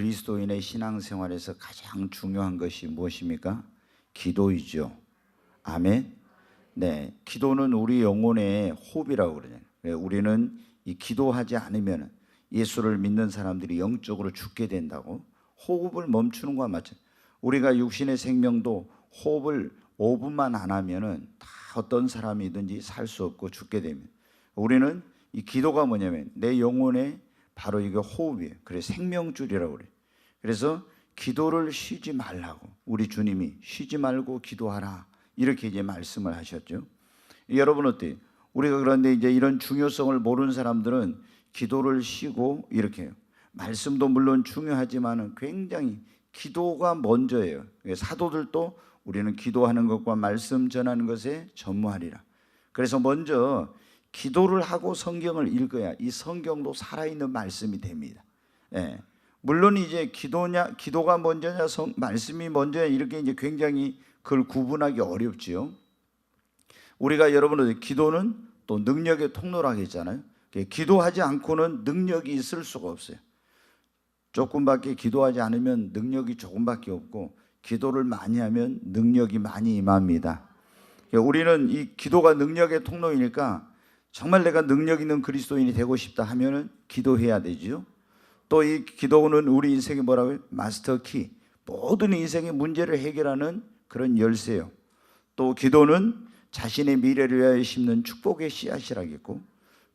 그리스도인의 신앙생활에서 가장 중요한 것이 무엇입니까? 기도이죠. 아멘. 네, 기도는 우리 영혼의 호흡이라고 그러잖아요. 우리는 이 기도하지 않으면 예수를 믿는 사람들이 영적으로 죽게 된다고. 호흡을 멈추는 것과 마찬가지. 우리가 육신의 생명도 호흡을 5분만 안 하면은 다 어떤 사람이든지 살 수 없고 죽게 됩니다. 우리는 이 기도가 뭐냐면 내 영혼의 바로 이게 호흡이에요. 그래서 생명줄이라고 그래요. 그래서 기도를 쉬지 말라고 우리 주님이 쉬지 말고 기도하라 이렇게 이제 말씀을 하셨죠. 여러분 어때요? 우리가 그런데 이제 이런 중요성을 모르는 사람들은 기도를 쉬고 이렇게 해요. 말씀도 물론 중요하지만 굉장히 기도가 먼저예요. 사도들도 우리는 기도하는 것과 말씀 전하는 것에 전무하리라. 그래서 먼저 기도를 하고 성경을 읽어야 이 성경도 살아있는 말씀이 됩니다. 예. 물론 이제 기도가 먼저냐 말씀이 먼저냐 이렇게 이제 굉장히 그걸 구분하기 어렵지요. 우리가 여러분들 기도는 또 능력의 통로라고 했잖아요. 기도하지 않고는 능력이 있을 수가 없어요. 조금밖에 기도하지 않으면 능력이 조금밖에 없고 기도를 많이 하면 능력이 많이 임합니다. 우리는 이 기도가 능력의 통로이니까 정말 내가 능력 있는 그리스도인이 되고 싶다 하면은 기도해야 되죠. 또 이 기도는 우리 인생의 뭐라고요? 마스터키. 모든 인생의 문제를 해결하는 그런 열쇠요. 또 기도는 자신의 미래를 위하여 심는 축복의 씨앗이라겠고,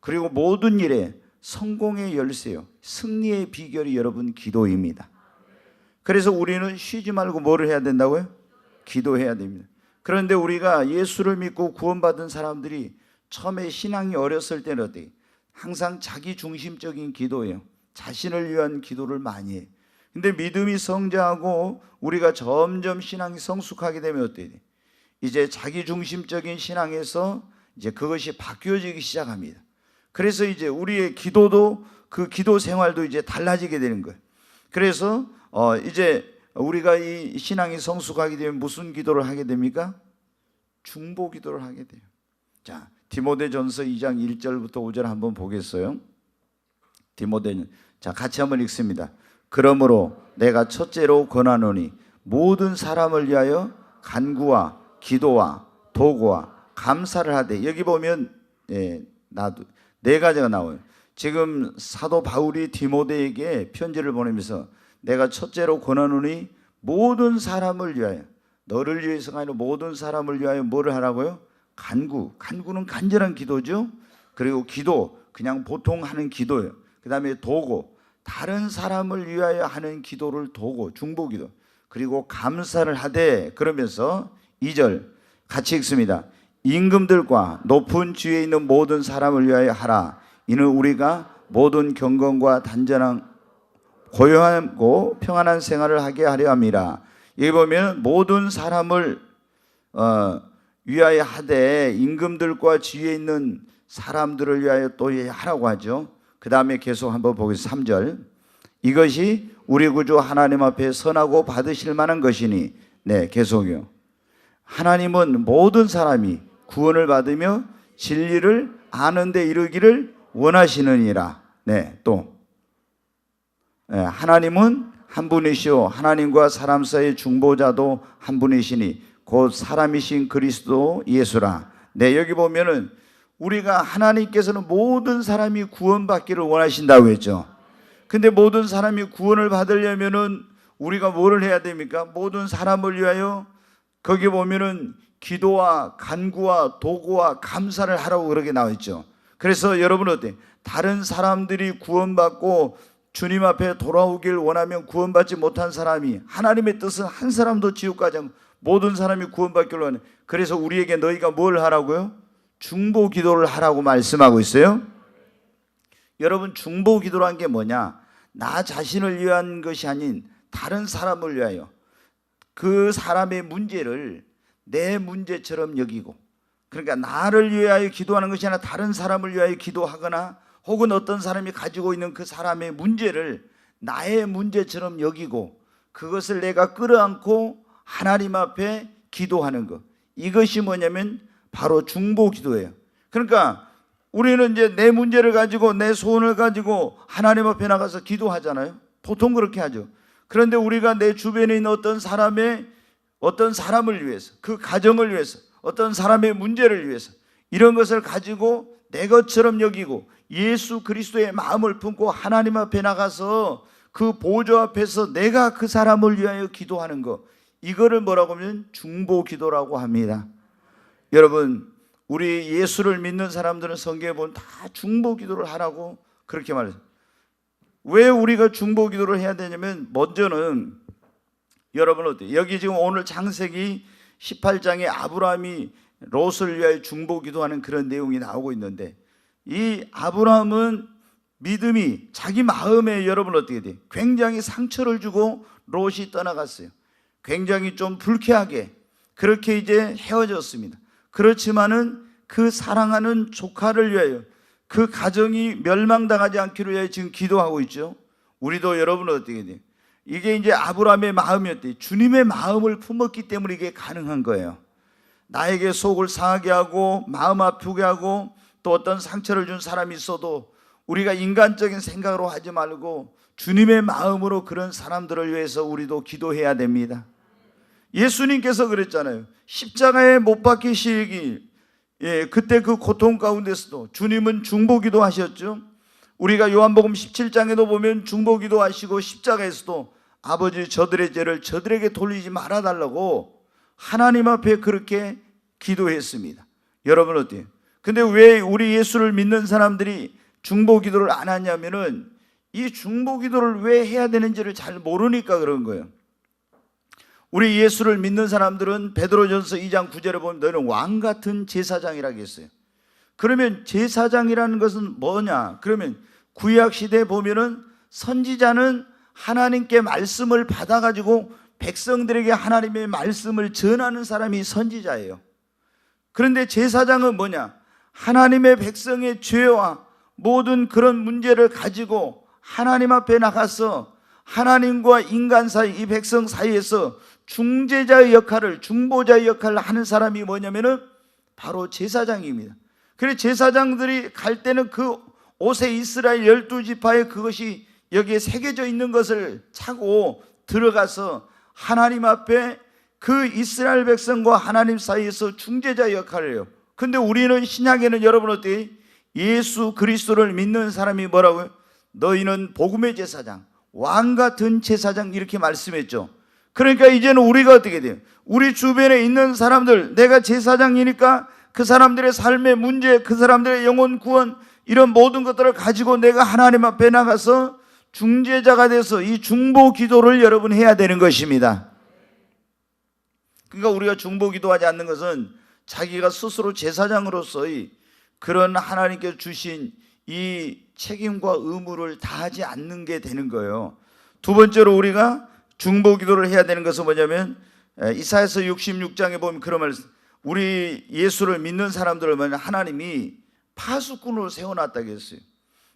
그리고 모든 일에 성공의 열쇠요. 승리의 비결이 여러분 기도입니다. 그래서 우리는 쉬지 말고 뭐를 해야 된다고요? 기도해야 됩니다. 그런데 우리가 예수를 믿고 구원받은 사람들이 처음에 신앙이 어렸을 때는 어때요? 항상 자기 중심적인 기도예요. 자신을 위한 기도를 많이 해요. 근데 믿음이 성장하고 우리가 점점 신앙이 성숙하게 되면 어때요? 이제 자기 중심적인 신앙에서 이제 그것이 바뀌어지기 시작합니다. 그래서 이제 우리의 기도도 그 기도 생활도 이제 달라지게 되는 거예요. 그래서 이제 우리가 이 신앙이 성숙하게 되면 무슨 기도를 하게 됩니까? 중보 기도를 하게 돼요. 자, 디모데전서 2장 1절부터 5절 한번 보겠어요. 자, 같이 한번 읽습니다. 그러므로 내가 첫째로 권하노니 모든 사람을 위하여 간구와 기도와 도구와 감사를 하되, 여기 보면 나도 네 가지가 나와요. 지금 사도 바울이 디모데에게 편지를 보내면서 내가 첫째로 권하노니 모든 사람을 위하여, 너를 위해서가 아니라 모든 사람을 위하여 뭐를 하라고요? 간구는 간절한 기도죠. 그리고 기도, 그냥 보통 하는 기도예요. 그 다음에 도구, 다른 사람을 위하여 하는 기도를 도구, 중보기도. 그리고 감사를 하되, 그러면서 2절 같이 읽습니다. 임금들과 높은 지위에 있는 모든 사람을 위하여 하라. 이는 우리가 모든 경건과 단전한 고요하고 평안한 생활을 하게 하려 함이라. 여기 보면 모든 사람을 위하여 하되, 임금들과 지위에 있는 사람들을 위하여 또 하라고 하죠. 그 다음에 계속 한번 보겠습니다. 3절 이것이 우리 구주 하나님 앞에 선하고 받으실 만한 것이니, 네, 계속요. 하나님은 모든 사람이 구원을 받으며 진리를 아는 데 이르기를 원하시느니라. 네, 또 하나님은 한 분이시오 하나님과 사람 사이의 중보자도 한 분이시니 곧 사람이신 그리스도 예수라. 네, 여기 보면은 우리가 하나님께서는 모든 사람이 구원받기를 원하신다고 했죠. 근데 모든 사람이 구원을 받으려면은 우리가 뭐를 해야 됩니까? 모든 사람을 위하여 거기 보면은 기도와 간구와 도구와 감사를 하라고 그렇게 나와 있죠. 그래서 여러분 어때? 다른 사람들이 구원받고 주님 앞에 돌아오길 원하면 구원받지 못한 사람이, 하나님의 뜻은 한 사람도 지옥 가지 않고 모든 사람이 구원받기를 원해. 그래서 우리에게 너희가 뭘 하라고요? 중보 기도를 하라고 말씀하고 있어요. 여러분, 중보 기도란 게 뭐냐? 나 자신을 위한 것이 아닌 다른 사람을 위하여, 그 사람의 문제를 내 문제처럼 여기고, 그러니까 나를 위하여 기도하는 것이 아니라 다른 사람을 위하여 기도하거나, 혹은 어떤 사람이 가지고 있는 그 사람의 문제를 나의 문제처럼 여기고 그것을 내가 끌어안고 하나님 앞에 기도하는 것, 이것이 뭐냐면 바로 중보 기도예요. 그러니까 우리는 이제 내 문제를 가지고 내 소원을 가지고 하나님 앞에 나가서 기도하잖아요. 보통 그렇게 하죠. 그런데 우리가 내 주변에 있는 어떤 사람을 위해서, 그 가정을 위해서, 어떤 사람의 문제를 위해서 이런 것을 가지고 내 것처럼 여기고 예수 그리스도의 마음을 품고 하나님 앞에 나가서 그 보좌 앞에서 내가 그 사람을 위하여 기도하는 것, 이거를 뭐라고 하면 중보 기도라고 합니다. 여러분, 우리 예수를 믿는 사람들은 성경에 보면 다 중보 기도를 하라고 그렇게 말해요. 왜 우리가 중보 기도를 해야 되냐면, 먼저는 여러분 어때요? 여기 지금 오늘 창세기 18장에 아브라함이 롯을 위하여 중보 기도하는 그런 내용이 나오고 있는데, 이 아브라함은 믿음이 자기 마음에 여러분 어떻게 돼요? 굉장히 상처를 주고 롯이 떠나갔어요. 굉장히 좀 불쾌하게 그렇게 이제 헤어졌습니다. 그렇지만은 그 사랑하는 조카를 위하여, 그 가정이 멸망당하지 않기를 위하여 지금 기도하고 있죠. 우리도 여러분 어떻게 돼요? 이게 이제 아브라함의 마음이었대요. 주님의 마음을 품었기 때문에 이게 가능한 거예요. 나에게 속을 상하게 하고 마음 아프게 하고 또 어떤 상처를 준 사람이 있어도 우리가 인간적인 생각으로 하지 말고 주님의 마음으로 그런 사람들을 위해서 우리도 기도해야 됩니다. 예수님께서 그랬잖아요. 십자가에 못 박히시기, 그때 그 고통 가운데서도 주님은 중보기도 하셨죠. 우리가 요한복음 17장에도 보면 중보기도 하시고 십자가에서도 아버지 저들의 죄를 저들에게 돌리지 말아달라고 하나님 앞에 그렇게 기도했습니다. 여러분 어때요? 근데 왜 우리 예수를 믿는 사람들이 중보기도를 안 하냐면은 이 중보기도를 왜 해야 되는지를 잘 모르니까 그런 거예요. 우리 예수를 믿는 사람들은 베드로전서 2장 9절에 보면 너는 왕같은 제사장이라고 했어요. 그러면 제사장이라는 것은 뭐냐? 그러면 구약시대에 보면은 선지자는 하나님께 말씀을 받아가지고 백성들에게 하나님의 말씀을 전하는 사람이 선지자예요. 그런데 제사장은 뭐냐? 하나님의 백성의 죄와 모든 그런 문제를 가지고 하나님 앞에 나가서 하나님과 인간 사이, 이 백성 사이에서 중재자의 역할을, 중보자의 역할을 하는 사람이 뭐냐면은 바로 제사장입니다. 그래서 제사장들이 갈 때는 그 옷에 이스라엘 12지파에 그것이 여기에 새겨져 있는 것을 차고 들어가서 하나님 앞에 그 이스라엘 백성과 하나님 사이에서 중재자의 역할을 해요. 근데 우리는 신약에는 여러분 어때요? 예수 그리스도를 믿는 사람이 뭐라고요? 너희는 복음의 제사장, 왕같은 제사장, 이렇게 말씀했죠. 그러니까 이제는 우리가 어떻게 돼요? 우리 주변에 있는 사람들, 내가 제사장이니까 그 사람들의 삶의 문제, 그 사람들의 영혼 구원, 이런 모든 것들을 가지고 내가 하나님 앞에 나가서 중재자가 돼서 이 중보 기도를 여러분 해야 되는 것입니다. 그러니까 우리가 중보 기도하지 않는 것은 자기가 스스로 제사장으로서의 그런 하나님께서 주신 이 책임과 의무를 다하지 않는 게 되는 거예요. 두 번째로 우리가 중보 기도를 해야 되는 것은 뭐냐면, 이사야서 66장에 보면 그런 말, 우리 예수를 믿는 사람들을 보면 하나님이 파수꾼으로 세워놨다고 했어요.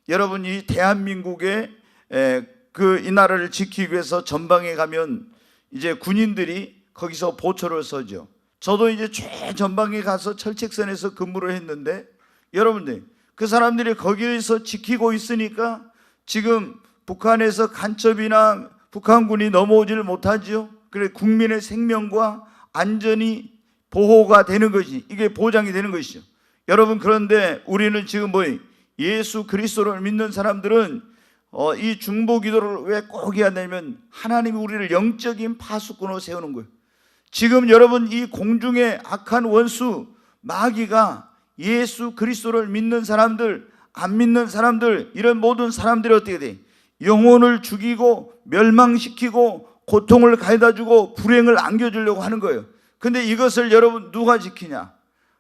여러분, 이 대한민국의 이 나라를 지키기 위해서 전방에 가면 이제 군인들이 거기서 보초를 서죠. 저도 이제 최전방에 가서 철책선에서 근무를 했는데, 여러분들 그 사람들이 거기에서 지키고 있으니까 지금 북한에서 간첩이나 북한군이 넘어오지를 못하죠. 그래 국민의 생명과 안전이 보호가 되는 것이, 이게 보장이 되는 것이죠. 여러분, 그런데 우리는 지금 예수 그리스도를 믿는 사람들은 이 중보 기도를 왜 꼭 해야 되냐면 하나님이 우리를 영적인 파수꾼으로 세우는 거예요. 지금 여러분, 이 공중의 악한 원수 마귀가 예수 그리스도를 믿는 사람들, 안 믿는 사람들, 이런 모든 사람들이 어떻게 돼? 영혼을 죽이고 멸망시키고 고통을 가해다주고 불행을 안겨주려고 하는 거예요. 근데 이것을 여러분 누가 지키냐?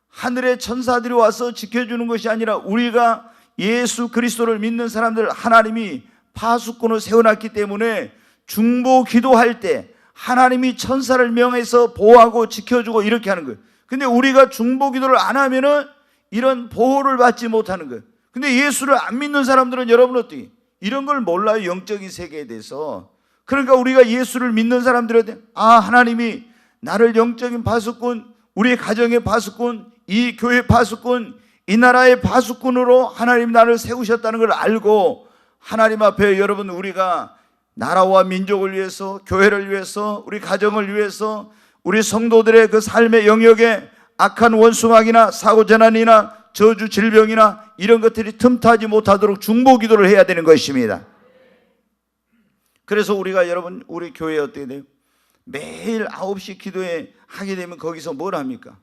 하늘의 천사들이 와서 지켜주는 것이 아니라 우리가 예수 그리스도를 믿는 사람들 하나님이 파수꾼을 세워놨기 때문에 중보 기도할 때 하나님이 천사를 명해서 보호하고 지켜주고 이렇게 하는 거예요. 근데 우리가 중보 기도를 안 하면은 이런 보호를 받지 못하는 거예요. 근데 예수를 안 믿는 사람들은 여러분 어떻게 이런 걸 몰라요? 영적인 세계에 대해서. 그러니까 우리가 예수를 믿는 사람들한테 하나님이 나를 영적인 파수꾼, 우리 가정의 파수꾼, 이 교회 파수꾼, 이 나라의 파수꾼으로 하나님 나를 세우셨다는 걸 알고 하나님 앞에 여러분 우리가 나라와 민족을 위해서, 교회를 위해서, 우리 가정을 위해서, 우리 성도들의 그 삶의 영역에 악한 원수막이나 사고재난이나 저주 질병이나 이런 것들이 틈타지 못하도록 중보기도를 해야 되는 것입니다. 그래서 우리가 여러분 우리 교회에 어떻게 돼요? 매일 9시 기도회 하게 되면 거기서 뭘 합니까?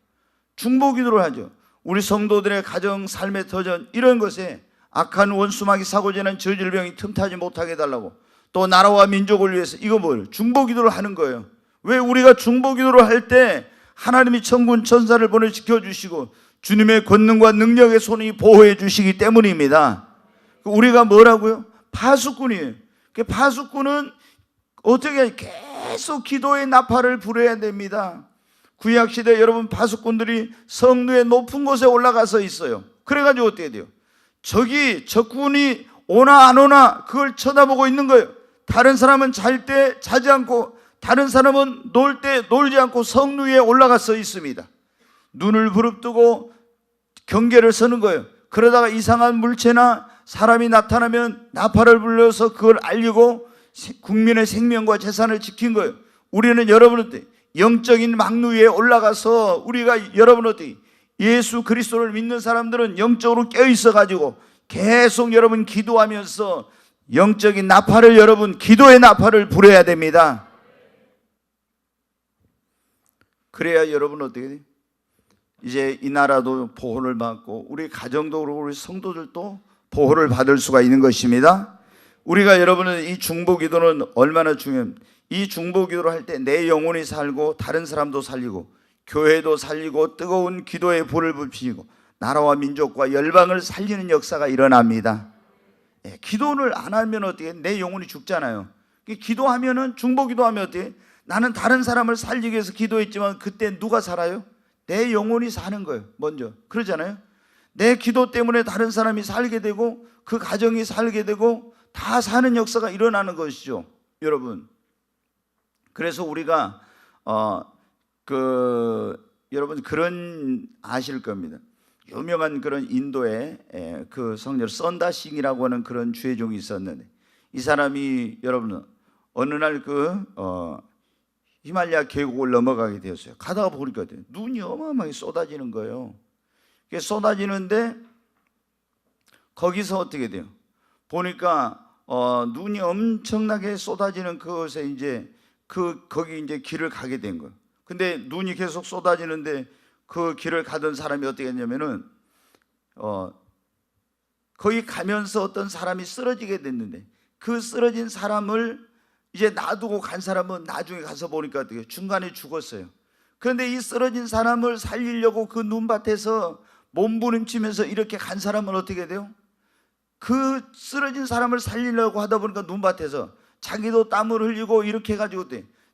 중보기도를 하죠. 우리 성도들의 가정, 삶의 터전 이런 것에 악한 원수마귀, 사고재난, 저질병이 틈타지 못하게 해달라고, 또 나라와 민족을 위해서 이거 뭘? 중보기도를 하는 거예요. 왜? 우리가 중보기도를 할 때 하나님이 천군 천사를 보내 지켜주시고 주님의 권능과 능력의 손이 보호해 주시기 때문입니다. 우리가 뭐라고요? 파수꾼이에요. 파수꾼은 어떻게 계속 기도의 나팔을 불어야 됩니다. 구약시대 여러분 파수꾼들이 성루의 높은 곳에 올라가서 있어요. 그래가지고 어떻게 돼요? 적군이 오나 안 오나 그걸 쳐다보고 있는 거예요. 다른 사람은 잘 때 자지 않고 다른 사람은 놀 때 놀지 않고 성루 위에 올라가서 있습니다. 눈을 부릅뜨고 경계를 서는 거예요. 그러다가 이상한 물체나 사람이 나타나면 나팔을 불려서 그걸 알리고 국민의 생명과 재산을 지킨 거예요. 우리는 여러분한테 영적인 망루 위에 올라가서 우리가 여러분 어떻게 예수 그리스도를 믿는 사람들은 영적으로 깨어있어 가지고 계속 여러분 기도하면서 영적인 나팔을 여러분 기도의 나팔을 불어야 됩니다. 그래야 여러분 어떻게 돼요? 이제 이 나라도 보호를 받고 우리 가정도 그렇고 우리 성도들도 보호를 받을 수가 있는 것입니다. 우리가 여러분은 이 중보기도는 얼마나 중요합니까? 이 중보기도를 할 때 내 영혼이 살고 다른 사람도 살리고 교회도 살리고 뜨거운 기도의 불을 붙이고 나라와 민족과 열방을 살리는 역사가 일어납니다. 기도를 안 하면 어떻게? 내 영혼이 죽잖아요. 기도하면은 중보기도하면 어떻게? 나는 다른 사람을 살리기 위해서 기도했지만 그때 누가 살아요? 내 영혼이 사는 거예요. 먼저 그러잖아요. 내 기도 때문에 다른 사람이 살게 되고 그 가정이 살게 되고 다 사는 역사가 일어나는 것이죠, 여러분. 그래서 우리가 여러분 그런 아실 겁니다. 유명한 그런 인도의 그 성녀 썬다싱이라고 하는 그런 주의종이 있었는데 이 사람이 여러분 어느 날 히말라야 계곡을 넘어가게 되었어요. 가다가 보니까 눈이 어마어마하게 쏟아지는 거예요. 쏟아지는데 거기서 어떻게 돼요? 보니까 눈이 엄청나게 쏟아지는 그곳에 이제 거기 이제 길을 가게 된 거예요. 근데 눈이 계속 쏟아지는데 그 길을 가던 사람이 어떻게 했냐면은 거기 가면서 어떤 사람이 쓰러지게 됐는데 그 쓰러진 사람을 이제 놔두고 간 사람은 나중에 가서 보니까 어떻게 중간에 죽었어요. 그런데 이 쓰러진 사람을 살리려고 그 눈밭에서 몸부림치면서 이렇게 간 사람은 어떻게 돼요? 그 쓰러진 사람을 살리려고 하다 보니까 눈밭에서 자기도 땀을 흘리고 이렇게 해가지고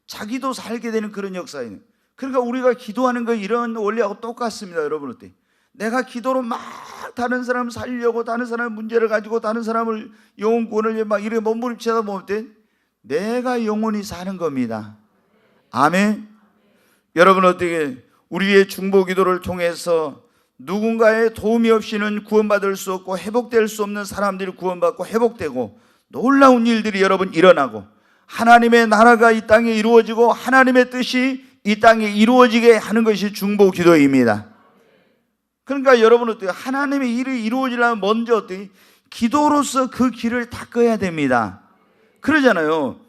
자기도 살게 되는 그런 역사예요. 그러니까 우리가 기도하는 거 이런 원리하고 똑같습니다. 여러분 어때? 내가 기도로 막 다른 사람을 살리려고 다른 사람의 문제를 가지고 다른 사람을 영혼 구원을 위해 막 이렇게 몸부림치다 보면 어때? 내가 영혼이 사는 겁니다. 아멘. 여러분 어떻게 우리의 중보기도를 통해서 누군가의 도움이 없이는 구원받을 수 없고 회복될 수 없는 사람들이 구원받고 회복되고 놀라운 일들이 여러분 일어나고 하나님의 나라가 이 땅에 이루어지고 하나님의 뜻이 이 땅에 이루어지게 하는 것이 중보기도입니다. 그러니까 여러분 어때요? 하나님의 일이 이루어지려면 먼저 어때요? 기도로서 그 길을 닦아야 됩니다. 그러잖아요.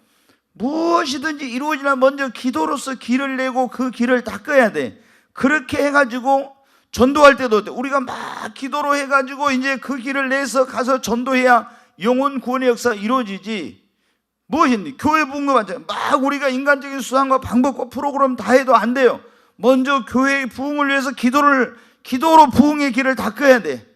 무엇이든지 이루어지려면 먼저 기도로서 길을 내고 그 길을 닦아야 돼. 그렇게 해가지고 전도할 때도 어때? 우리가 막 기도로 해가지고 이제 그 길을 내서 가서 전도해야 영혼 구원의 역사가 이루어지지. 무엇입니까? 교회 부흥도 마찬가지. 막 우리가 인간적인 수단과 방법과 프로그램 다 해도 안 돼요. 먼저 교회의 부흥을 위해서 기도로 부흥의 길을 닦아야 돼.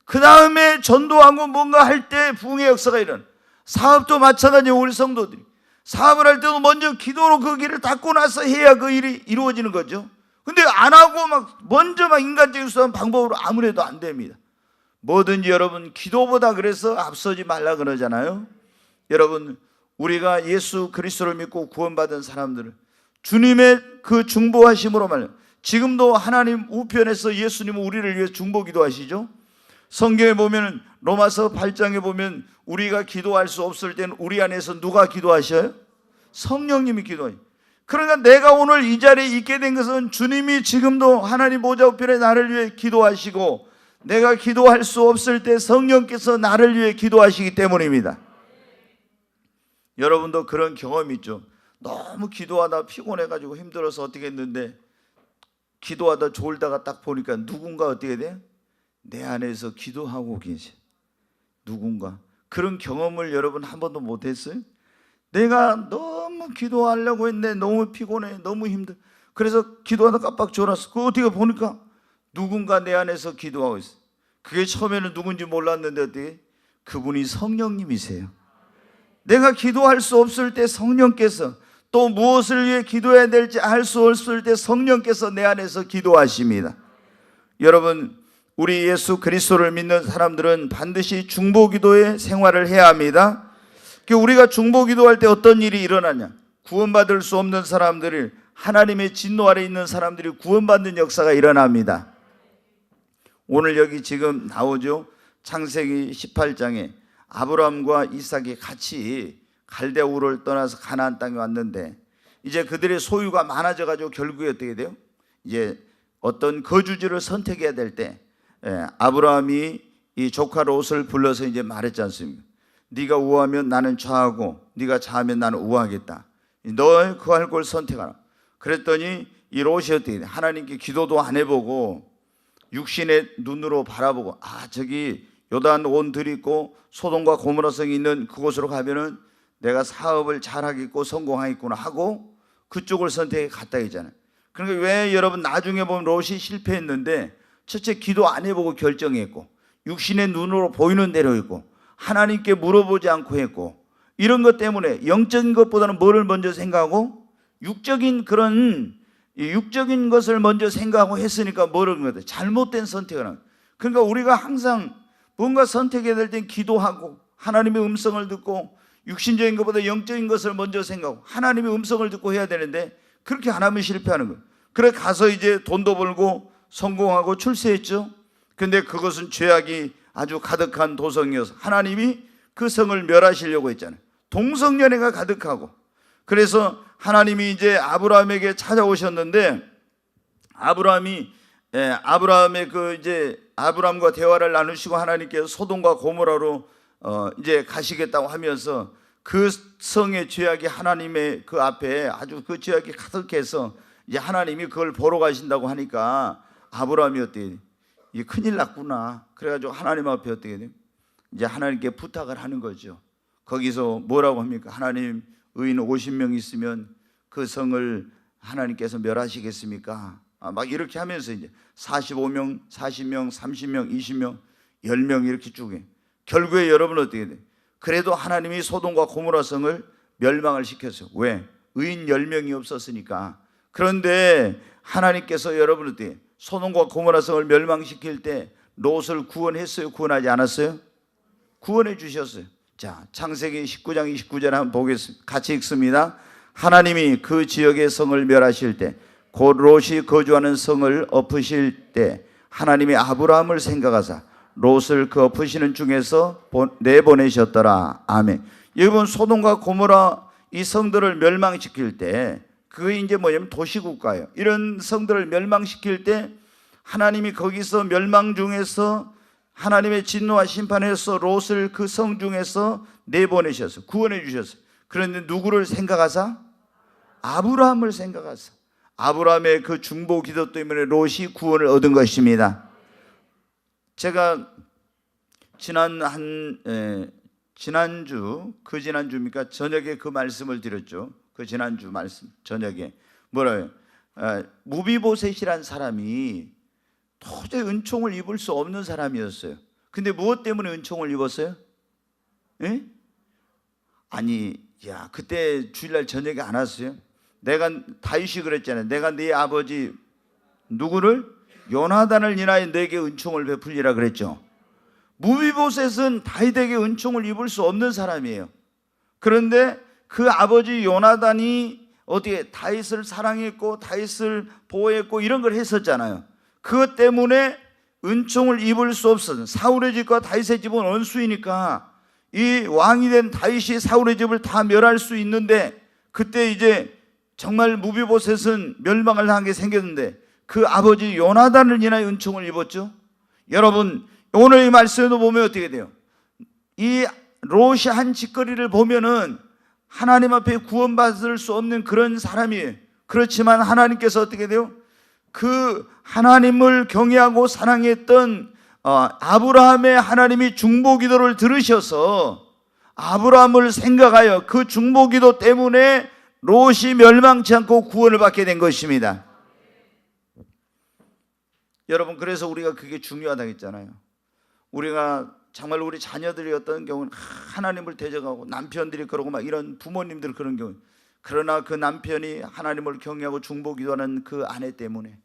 그 다음에 전도하고 뭔가 할 때 부흥의 역사가 일어나. 사업도 마찬가지예요. 우리 성도들이 사업을 할 때도 먼저 기도로 그 길을 닦고 나서 해야 그 일이 이루어지는 거죠. 근데 안 하고 먼저 인간적인 수단 방법으로 아무래도 안 됩니다. 뭐든지 여러분 기도보다 그래서 앞서지 말라 그러잖아요. 여러분 우리가 예수 그리스도를 믿고 구원받은 사람들은 주님의 그 중보하심으로 말이에요. 지금도 하나님 우편에서 예수님은 우리를 위해 중보기도 하시죠. 성경에 보면 로마서 8장에 보면 우리가 기도할 수 없을 때는 우리 안에서 누가 기도하셔요? 성령님이 기도해요. 그러니까 내가 오늘 이 자리에 있게 된 것은 주님이 지금도 하나님 보좌 우편에 나를 위해 기도하시고, 내가 기도할 수 없을 때 성령께서 나를 위해 기도하시기 때문입니다. 여러분도 그런 경험이 있죠. 너무 기도하다 피곤해가지고 힘들어서 어떻게 했는데, 기도하다 졸다가 딱 보니까 누군가 어떻게 돼요? 내 안에서 기도하고 계셔. 누군가. 그런 경험을 여러분 한 번도 못했어요? 내가 너무 기도하려고 했는데 너무 피곤해, 너무 힘들어. 그래서 기도하다 깜빡 졸았어. 그거 어떻게 보니까 누군가 내 안에서 기도하고 있어. 그게 처음에는 누군지 몰랐는데 어떻게? 그분이 성령님이세요. 내가 기도할 수 없을 때 성령께서, 또 무엇을 위해 기도해야 될지 알 수 없을 때 성령께서 내 안에서 기도하십니다. 여러분, 우리 예수 그리스도를 믿는 사람들은 반드시 중보기도의 생활을 해야 합니다. 우리가 중보기도할 때 어떤 일이 일어나냐? 구원받을 수 없는 사람들이, 하나님의 진노 아래 있는 사람들이 구원받는 역사가 일어납니다. 오늘 여기 지금 나오죠. 창세기 18장에 아브라함과 이삭이 같이 갈대아 우르를 떠나서 가나안 땅에 왔는데, 이제 그들의 소유가 많아져 가지고 결국에 어떻게 돼요? 이제 어떤 거주지를 선택해야 될 때 아브라함이 이 조카 롯을 불러서 이제 말했지 않습니까? 네가 우하면 나는 좌하고 네가 좌하면 나는 우하겠다. 너 그 할 걸 선택하라. 그랬더니 이 롯이 어떻게 돼? 하나님께 기도도 안 해보고 육신의 눈으로 바라보고, 저기 요단 온들이 있고 소돔과 고모라 성이 있는 그곳으로 가면은 내가 사업을 잘하겠고 성공하겠구나 하고 그쪽을 선택해 갔다 했잖아요. 그러니까 왜 여러분 나중에 보면 롯이 실패했는데, 첫째 기도 안 해보고 결정했고, 육신의 눈으로 보이는 대로 했고, 하나님께 물어보지 않고 했고, 이런 것 때문에 영적인 것보다는 뭐를 먼저 생각하고, 육적인 것을 먼저 생각하고 했으니까 뭐를 그런 거다? 잘못된 선택을 하는 거예요. 그러니까 우리가 항상 뭔가 선택해야 될 땐 기도하고 하나님의 음성을 듣고, 육신적인 것보다 영적인 것을 먼저 생각하고 하나님의 음성을 듣고 해야 되는데, 그렇게 안 하면 실패하는 거예요. 그래 가서 이제 돈도 벌고 성공하고 출세했죠. 근데 그것은 죄악이 아주 가득한 도성이어서 하나님이 그 성을 멸하시려고 했잖아요. 동성연애가 가득하고. 그래서 하나님이 이제 아브라함에게 찾아오셨는데, 아브라함과 대화를 나누시고 하나님께서 소돔과 고모라로 이제 가시겠다고 하면서 그 성의 죄악이 하나님의 그 앞에 아주 그 죄악이 가득해서 이제 하나님이 그걸 보러 가신다고 하니까 아브라함이 어떻게 이게 큰일 났구나. 그래가지고 하나님 앞에 어떻게 돼요? 이제 하나님께 부탁을 하는 거죠. 거기서 뭐라고 합니까? 하나님, 의인 50명 있으면 그 성을 하나님께서 멸하시겠습니까? 막 이렇게 하면서 이제 45명, 40명, 30명, 20명, 10명 이렇게 쭉 해. 결국에 여러분 어떻게 돼? 그래도 하나님이 소돔과 고모라 성을 멸망을 시켰어요. 왜? 의인 10명이 없었으니까. 그런데 하나님께서 여러분 어떻게 소돔과 고모라 성을 멸망시킬 때 롯을 구원했어요? 구원하지 않았어요? 구원해 주셨어요. 자, 창세기 19장 29절 한번 보겠습니다. 같이 읽습니다. 하나님이 그 지역의 성을 멸하실 때, 곧 롯이 거주하는 성을 엎으실 때 하나님이 아브라함을 생각하사 롯을 그 엎으시는 중에서 내보내셨더라. 아멘. 여러분, 소돔과 고모라 이 성들을 멸망시킬 때, 그게 이제 뭐냐면 도시국가예요. 이런 성들을 멸망시킬 때 하나님이 거기서 멸망 중에서 하나님의 진노와 심판에서 롯을 그 성 중에서 내보내셨어요. 구원해 주셨어요. 그런데 누구를 생각하사? 아브라함을 생각하사. 아브라함의 그 중보 기도 때문에 롯이 구원을 얻은 것입니다. 제가 지난주입니까? 저녁에 그 말씀을 드렸죠. 그 지난주 말씀 저녁에 뭐라요? 무비보셋이란 사람이 도저히 은총을 입을 수 없는 사람이었어요. 근데 무엇 때문에 은총을 입었어요? 에? 그때 주일날 저녁에 안 왔어요? 내가 다윗이 그랬잖아요. 내가 네 아버지 누구를? 요나단을 인하여 내게 은총을 베풀리라 그랬죠. 무비보셋은 다윗에게 은총을 입을 수 없는 사람이에요. 그런데 그 아버지 요나단이 어떻게 다윗을 사랑했고 다윗을 보호했고 이런 걸 했었잖아요. 그것 때문에 은총을 입을 수 없었던 사울의 집과 다윗의 집은 원수이니까 이 왕이 된 다윗이 사울의 집을 다 멸할 수 있는데, 그때 이제 정말 무비보셋은 멸망을 당하게 생겼는데 그 아버지 요나단을 인하여 은총을 입었죠. 여러분, 오늘 이 말씀에도 보면 어떻게 돼요? 이 롯이 한 짓거리를 보면은 하나님 앞에 구원받을 수 없는 그런 사람이에요. 그렇지만 하나님께서 어떻게 돼요? 그 하나님을 경외하고 사랑했던 아브라함의 하나님이 중보기도를 들으셔서 아브라함을 생각하여 그 중보기도 때문에 롯이 멸망치 않고 구원을 받게 된 것입니다. 여러분, 그래서 우리가 그게 중요하다고 했잖아요. 우리가 정말 우리 자녀들이 어떤 경우는 하나님을 대적하고 남편들이 그러고 막 이런 부모님들 그런 경우, 그러나 그 남편이 하나님을 경외하고 중보기도하는 그 아내 때문에,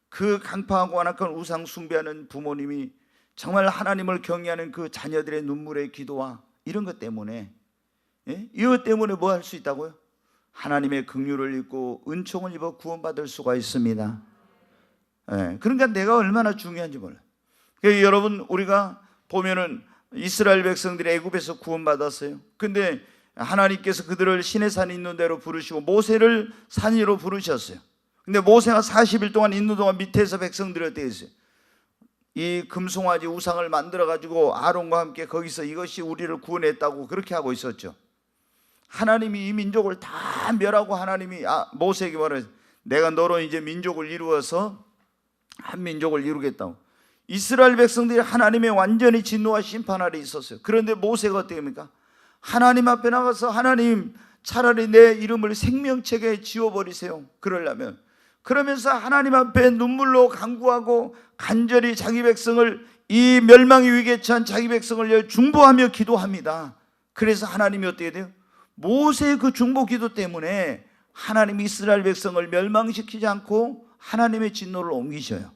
그 강파하고 완악한 우상 숭배하는 부모님이 정말 하나님을 경외하는 그 자녀들의 눈물의 기도와 이런 것 때문에, 이것 때문에 뭐 할 수 있다고요? 하나님의 긍휼을 입고 은총을 입어 구원받을 수가 있습니다. 그러니까 내가 얼마나 중요한지 몰라요. 그러니까 여러분, 우리가 보면은 이스라엘 백성들이 애굽에서 구원받았어요. 근데 하나님께서 그들을 시내산에 있는 대로 부르시고 모세를 산 위로 부르셨어요. 근데 모세가 40일 동안 있는 동안 밑에서 백성들이 어떻게 했어요? 이 금송아지 우상을 만들어 가지고 아론과 함께 거기서 이것이 우리를 구원했다고 그렇게 하고 있었죠. 하나님이 이 민족을 다 멸하고 하나님이 모세에게 말해서 내가 너로 이제 민족을 이루어서 한 민족을 이루겠다고. 이스라엘 백성들이 하나님의 완전히 진노와 심판 아래 있었어요. 그런데 모세가 어떻게 합니까? 하나님 앞에 나가서 하나님, 차라리 내 이름을 생명책에 지워버리세요. 그러려면. 그러면서 하나님 앞에 눈물로 간구하고 간절히 자기 백성을, 이 멸망의 위기에 처한 자기 백성을 중보하며 기도합니다. 그래서 하나님이 어떻게 돼요? 모세의 그 중보 기도 때문에 하나님이 이스라엘 백성을 멸망시키지 않고 하나님의 진노를 옮기셔요.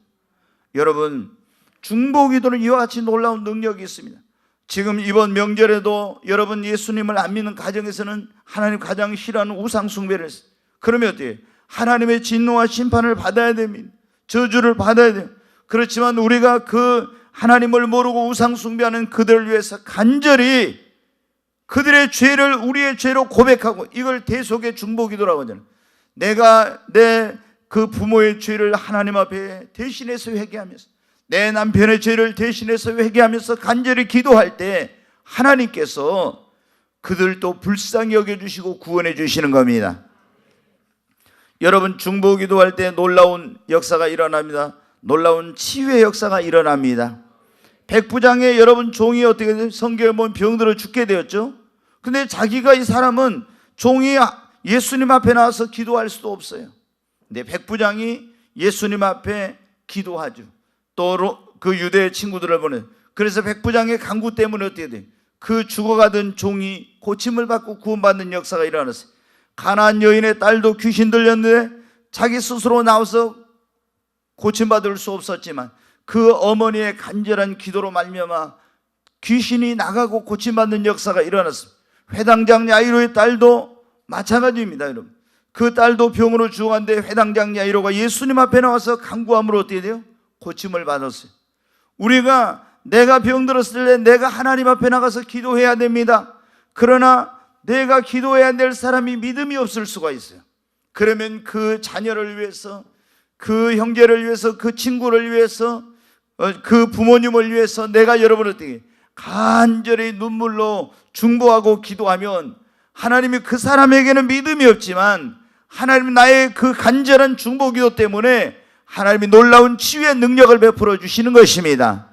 여러분, 중보 기도는 이와 같이 놀라운 능력이 있습니다. 지금 이번 명절에도 여러분 예수님을 안 믿는 가정에서는 하나님 가장 싫어하는 우상 숭배를 했어요. 그러면 어떻게 해요? 하나님의 진노와 심판을 받아야 됩니다. 저주를 받아야 돼요. 그렇지만 우리가 그 하나님을 모르고 우상 숭배하는 그들을 위해서 간절히 그들의 죄를 우리의 죄로 고백하고, 이걸 대속의 중보 기도라고 하잖아요. 내가 내 그 부모의 죄를 하나님 앞에 대신해서 회개하면서, 내 남편의 죄를 대신해서 회개하면서 간절히 기도할 때 하나님께서 그들도 불쌍히 여겨주시고 구원해 주시는 겁니다. 여러분, 중보 기도할 때 놀라운 역사가 일어납니다. 놀라운 치유의 역사가 일어납니다. 백부장의 여러분 종이 어떻게 돼요? 성경에 보면 병들어 죽게 되었죠. 근데 자기가, 이 사람은 종이 예수님 앞에 나와서 기도할 수도 없어요. 근데 백부장이 예수님 앞에 기도하죠. 또 그 유대 친구들을 보내. 그래서 백부장의 간구 때문에 어떻게 돼? 그 죽어가던 종이 고침을 받고 구원받는 역사가 일어났어요. 가나안 여인의 딸도 귀신 들렸는데 자기 스스로 나와서 고침받을 수 없었지만 그 어머니의 간절한 기도로 말미암아 귀신이 나가고 고침받는 역사가 일어났습니다. 회당장 야이로의 딸도 마찬가지입니다. 여러분, 그 딸도 병으로 죽었는데 회당장 야이로가 예수님 앞에 나와서 간구함으로 어떻게 돼요? 고침을 받았어요. 우리가 내가 병들었을 때 내가 하나님 앞에 나가서 기도해야 됩니다. 그러나 내가 기도해야 될 사람이 믿음이 없을 수가 있어요. 그러면 그 자녀를 위해서, 그 형제를 위해서, 그 친구를 위해서, 그 부모님을 위해서 내가 여러분을 어떻게 간절히 눈물로 중보하고 기도하면 하나님이 그 사람에게는 믿음이 없지만 하나님 나의 그 간절한 중보 기도 때문에 하나님이 놀라운 치유의 능력을 베풀어 주시는 것입니다.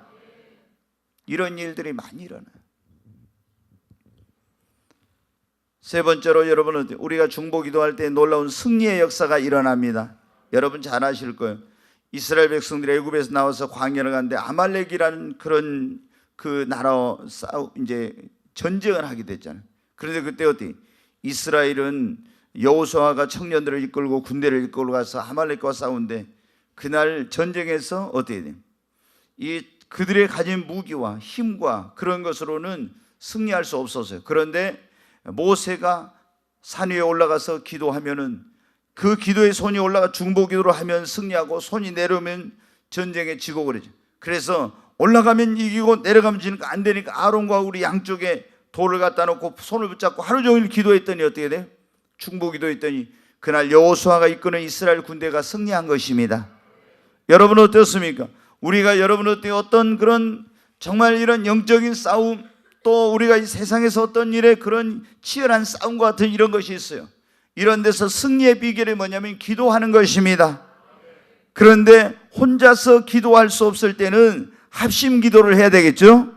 이런 일들이 많이 일어나요. 세 번째로, 여러분은 우리가 중보 기도할 때 놀라운 승리의 역사가 일어납니다. 여러분 잘 아실 거예요. 이스라엘 백성들이 애굽에서 나와서 광야를 갔는데 아말렉이라는 그런 그 나라와 이제 전쟁을 하게 됐잖아요. 그런데 그때 어떻게 이스라엘은 여호수아가 청년들을 이끌고 군대를 이끌고 가서 아말렉과 싸우는데 그날 전쟁에서 어떻게 돼요? 이 그들의 가진 무기와 힘과 그런 것으로는 승리할 수 없었어요. 그런데 모세가 산 위에 올라가서 기도하면은 그 기도에 손이 올라가 중보 기도를 하면 승리하고 손이 내려오면 전쟁에 지고 그러죠. 그래서 올라가면 이기고 내려가면 지니까 안 되니까 아론과 우리 양쪽에 돌을 갖다 놓고 손을 붙잡고 하루 종일 기도했더니 어떻게 돼요? 중보기도했더니 그날 여호수아가 이끄는 이스라엘 군대가 승리한 것입니다. 여러분 어떻습니까? 우리가 여러분 어떤 그런 정말 이런 영적인 싸움, 또 우리가 이 세상에서 어떤 일에 그런 치열한 싸움과 같은 이런 것이 있어요. 이런 데서 승리의 비결이 뭐냐면 기도하는 것입니다. 그런데 혼자서 기도할 수 없을 때는 합심 기도를 해야 되겠죠.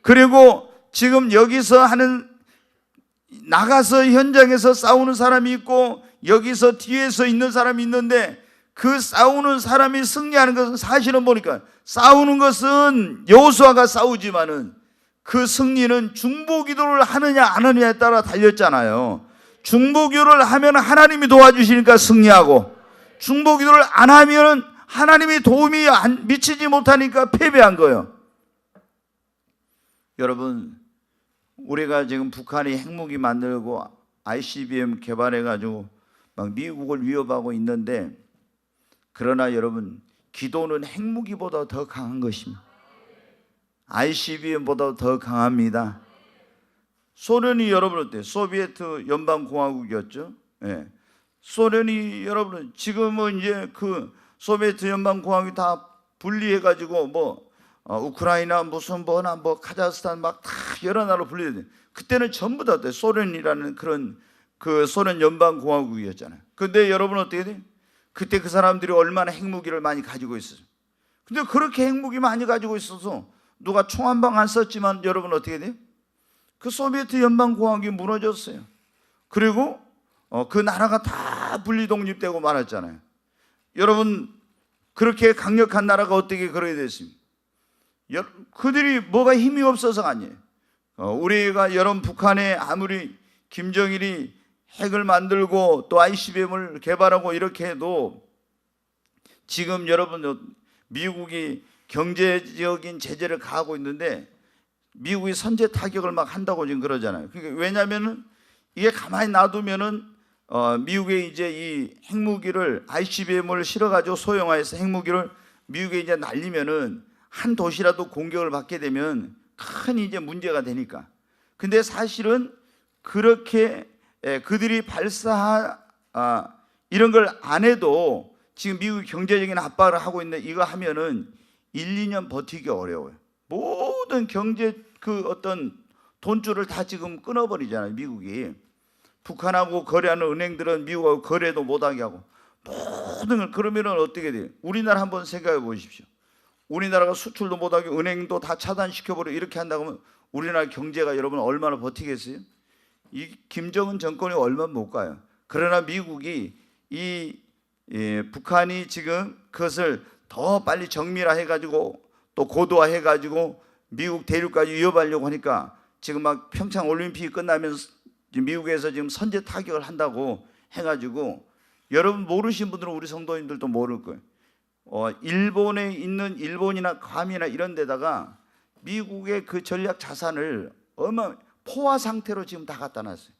그리고 지금 여기서 하는, 나가서 현장에서 싸우는 사람이 있고 여기서 뒤에서 있는 사람이 있는데, 그 싸우는 사람이 승리하는 것은 사실은 보니까 싸우는 것은 여호수아가 싸우지만은 그 승리는 중보기도를 하느냐 안 하느냐에 따라 달렸잖아요. 중보기도를 하면 하나님이 도와주시니까 승리하고, 중보기도를 안 하면 하나님이 도움이 미치지 못하니까 패배한 거예요. 여러분, 우리가 지금 북한이 핵무기 만들고 ICBM 개발해가지고 막 미국을 위협하고 있는데, 그러나 여러분, 기도는 핵무기보다 더 강한 것입니다. ICBM보다 더 강합니다. 소련이 여러분 어때요? 소비에트 연방공화국이었죠. 예. 소련이 여러분 지금은 이제 그 소비에트 연방공화국이 다 분리해가지고 우크라이나 무슨 뭐나 카자흐스탄 막 다 여러 나라로 분리돼. 그때는 전부 다 어때요? 소련이라는 그런 그 소련 연방공화국이었잖아요. 근데 여러분 어떻게 돼요? 그때 그 사람들이 얼마나 핵무기를 많이 가지고 있었어요. 근데 그렇게 핵무기 많이 가지고 있어서 누가 총 한 방 안 썼지만 여러분 어떻게 돼요? 그 소비에트 연방공화국이 무너졌어요. 그리고 그 나라가 다 분리독립되고 말았잖아요. 여러분, 그렇게 강력한 나라가 어떻게 그러게 됐습니까? 그들이 뭐가 힘이 없어서가 아니에요. 우리가 여러분 북한에 아무리 김정일이 핵을 만들고 또 ICBM을 개발하고 이렇게 해도 지금 여러분 미국이 경제적인 제재를 가하고 있는데 미국이 선제 타격을 막 한다고 지금 그러잖아요. 그러니까 왜냐하면은 이게 가만히 놔두면은 미국의 이제 이 핵무기를 ICBM을 실어가지고 소형화해서 핵무기를 미국에 이제 날리면은 한 도시라도 공격을 받게 되면 큰 이제 문제가 되니까. 근데 사실은 그렇게 그들이 이런 걸 안 해도 지금 미국이 경제적인 압박을 하고 있는데, 이거 하면은 1, 2년 버티기 어려워요. 모든 경제 그 어떤 돈줄을 다 지금 끊어버리잖아요, 미국이. 북한하고 거래하는 은행들은 미국하고 거래도 못하게 하고 모든 걸. 그러면은 어떻게 돼요? 우리나라 한번 생각해 보십시오. 우리나라가 수출도 못하게 은행도 다 차단시켜버리고 이렇게 한다고 하면 우리나라 경제가 여러분 얼마나 버티겠어요? 이 김정은 정권이 얼마 못 가요. 그러나 미국이 북한이 지금 그것을 더 빨리 정밀화해가지고 또 고도화해가지고 미국 대륙까지 위협하려고 하니까 지금 막 평창 올림픽이 끝나면 미국에서 지금 선제 타격을 한다고 해가지고, 여러분 모르신 분들은 우리 성도님들도 모를 거예요. 일본에 있는 일본이나 괌이나 이런 데다가 미국의 그 전략 자산을 포화 상태로 지금 다 갖다 놨어요.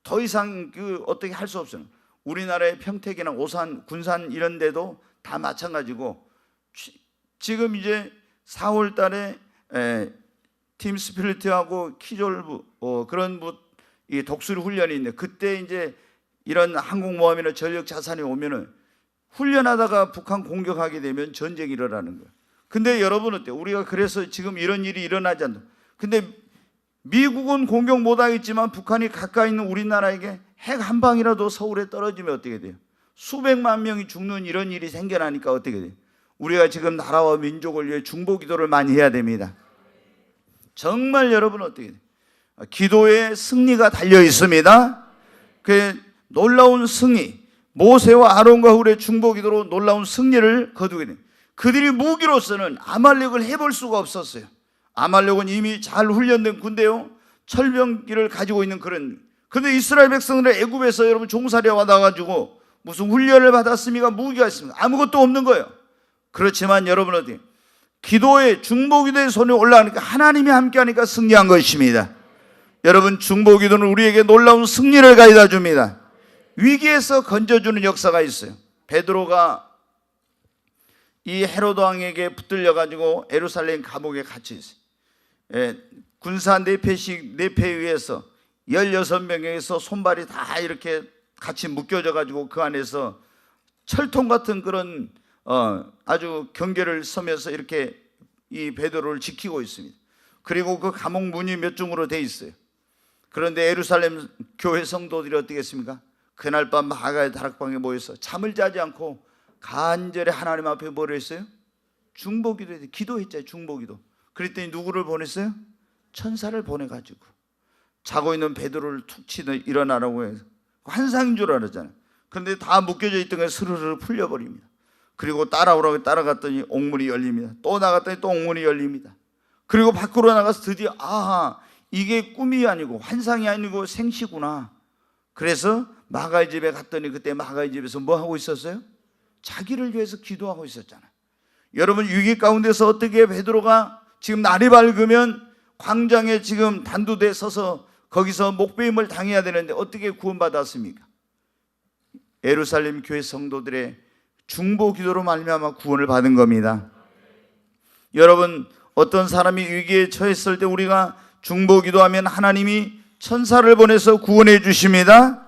더 이상 어떻게 할 수 없어요. 우리나라의 평택이나 오산, 군산 이런 데도 다 마찬가지고, 지금 이제 4월 달에 팀 스피릿하고 키졸브 그런 이 독수리 훈련이 있는데, 그때 이제 이런 항공모함이나 전력 자산이 오면은 훈련하다가 북한 공격하게 되면 전쟁이 일어나는 거예요. 근데 여러분 어때요? 우리가 그래서 지금 이런 일이 일어나지 않는다. 근데 미국은 공격 못하겠지만 북한이 가까이 있는 우리나라에게 핵 한 방이라도 서울에 떨어지면 어떻게 돼요? 수백만 명이 죽는 이런 일이 생겨나니까 어떻게 돼요? 우리가 지금 나라와 민족을 위해 중보기도를 많이 해야 됩니다. 정말 여러분 어떻게 돼요? 기도에 승리가 달려 있습니다. 그 놀라운 승리, 모세와 아론과 훌의 중보기도로 놀라운 승리를 거두게 됩니다. 그들이 무기로서는 아말렉을 해볼 수가 없었어요. 아말렉은 이미 잘 훈련된 군대요, 철병기를 가지고 있는 그런. 근데 이스라엘 백성들은 애굽에서 여러분 종살이에 와가지고 무슨 훈련을 받았습니까? 무기가 있습니까? 아무것도 없는 거예요. 그렇지만 여러분 어디 기도에 중보기도의 손이 올라가니까 하나님이 함께하니까 승리한 것입니다. 여러분 중보기도는 우리에게 놀라운 승리를 가져다 줍니다. 위기에서 건져주는 역사가 있어요. 베드로가 이 헤로드 왕에게 붙들려 가지고 예루살렘 감옥에 갇혀 있어요. 군사 내패에 의해서 16명에서 손발이 다 이렇게 같이 묶여져 가지고 그 안에서 철통 같은 그런 아주 경계를 서면서 이렇게 이 베드로를 지키고 있습니다. 그리고 그 감옥 문이 몇 중으로 돼 있어요. 그런데 예루살렘 교회 성도들이 어떻게 했습니까? 그날 밤 마가의 다락방에 모여서 잠을 자지 않고 간절히 하나님 앞에 뭐를 했어요? 중보기도 했어요. 기도했잖아요. 중보기도. 그랬더니 누구를 보냈어요? 천사를 보내가지고 자고 있는 베드로를 툭 치더 일어나라고 해서 환상인 줄 알았잖아요. 그런데 다 묶여져 있던 게 스르르 풀려버립니다. 그리고 따라오라고 따라갔더니 옥문이 열립니다. 또 나갔더니 또 옥문이 열립니다. 그리고 밖으로 나가서 드디어 아하, 이게 꿈이 아니고 환상이 아니고 생시구나. 그래서 마가의 집에 갔더니 그때 마가의 집에서 뭐 하고 있었어요? 자기를 위해서 기도하고 있었잖아요. 여러분, 위기 가운데서 어떻게 베드로가 지금 날이 밝으면 광장에 지금 단두대에 서서 거기서 목배임을 당해야 되는데 어떻게 구원받았습니까? 예루살렘 교회 성도들의 중보 기도로 말미암아 구원을 받은 겁니다. 여러분, 어떤 사람이 위기에 처했을 때 우리가 중보 기도하면 하나님이 천사를 보내서 구원해 주십니다.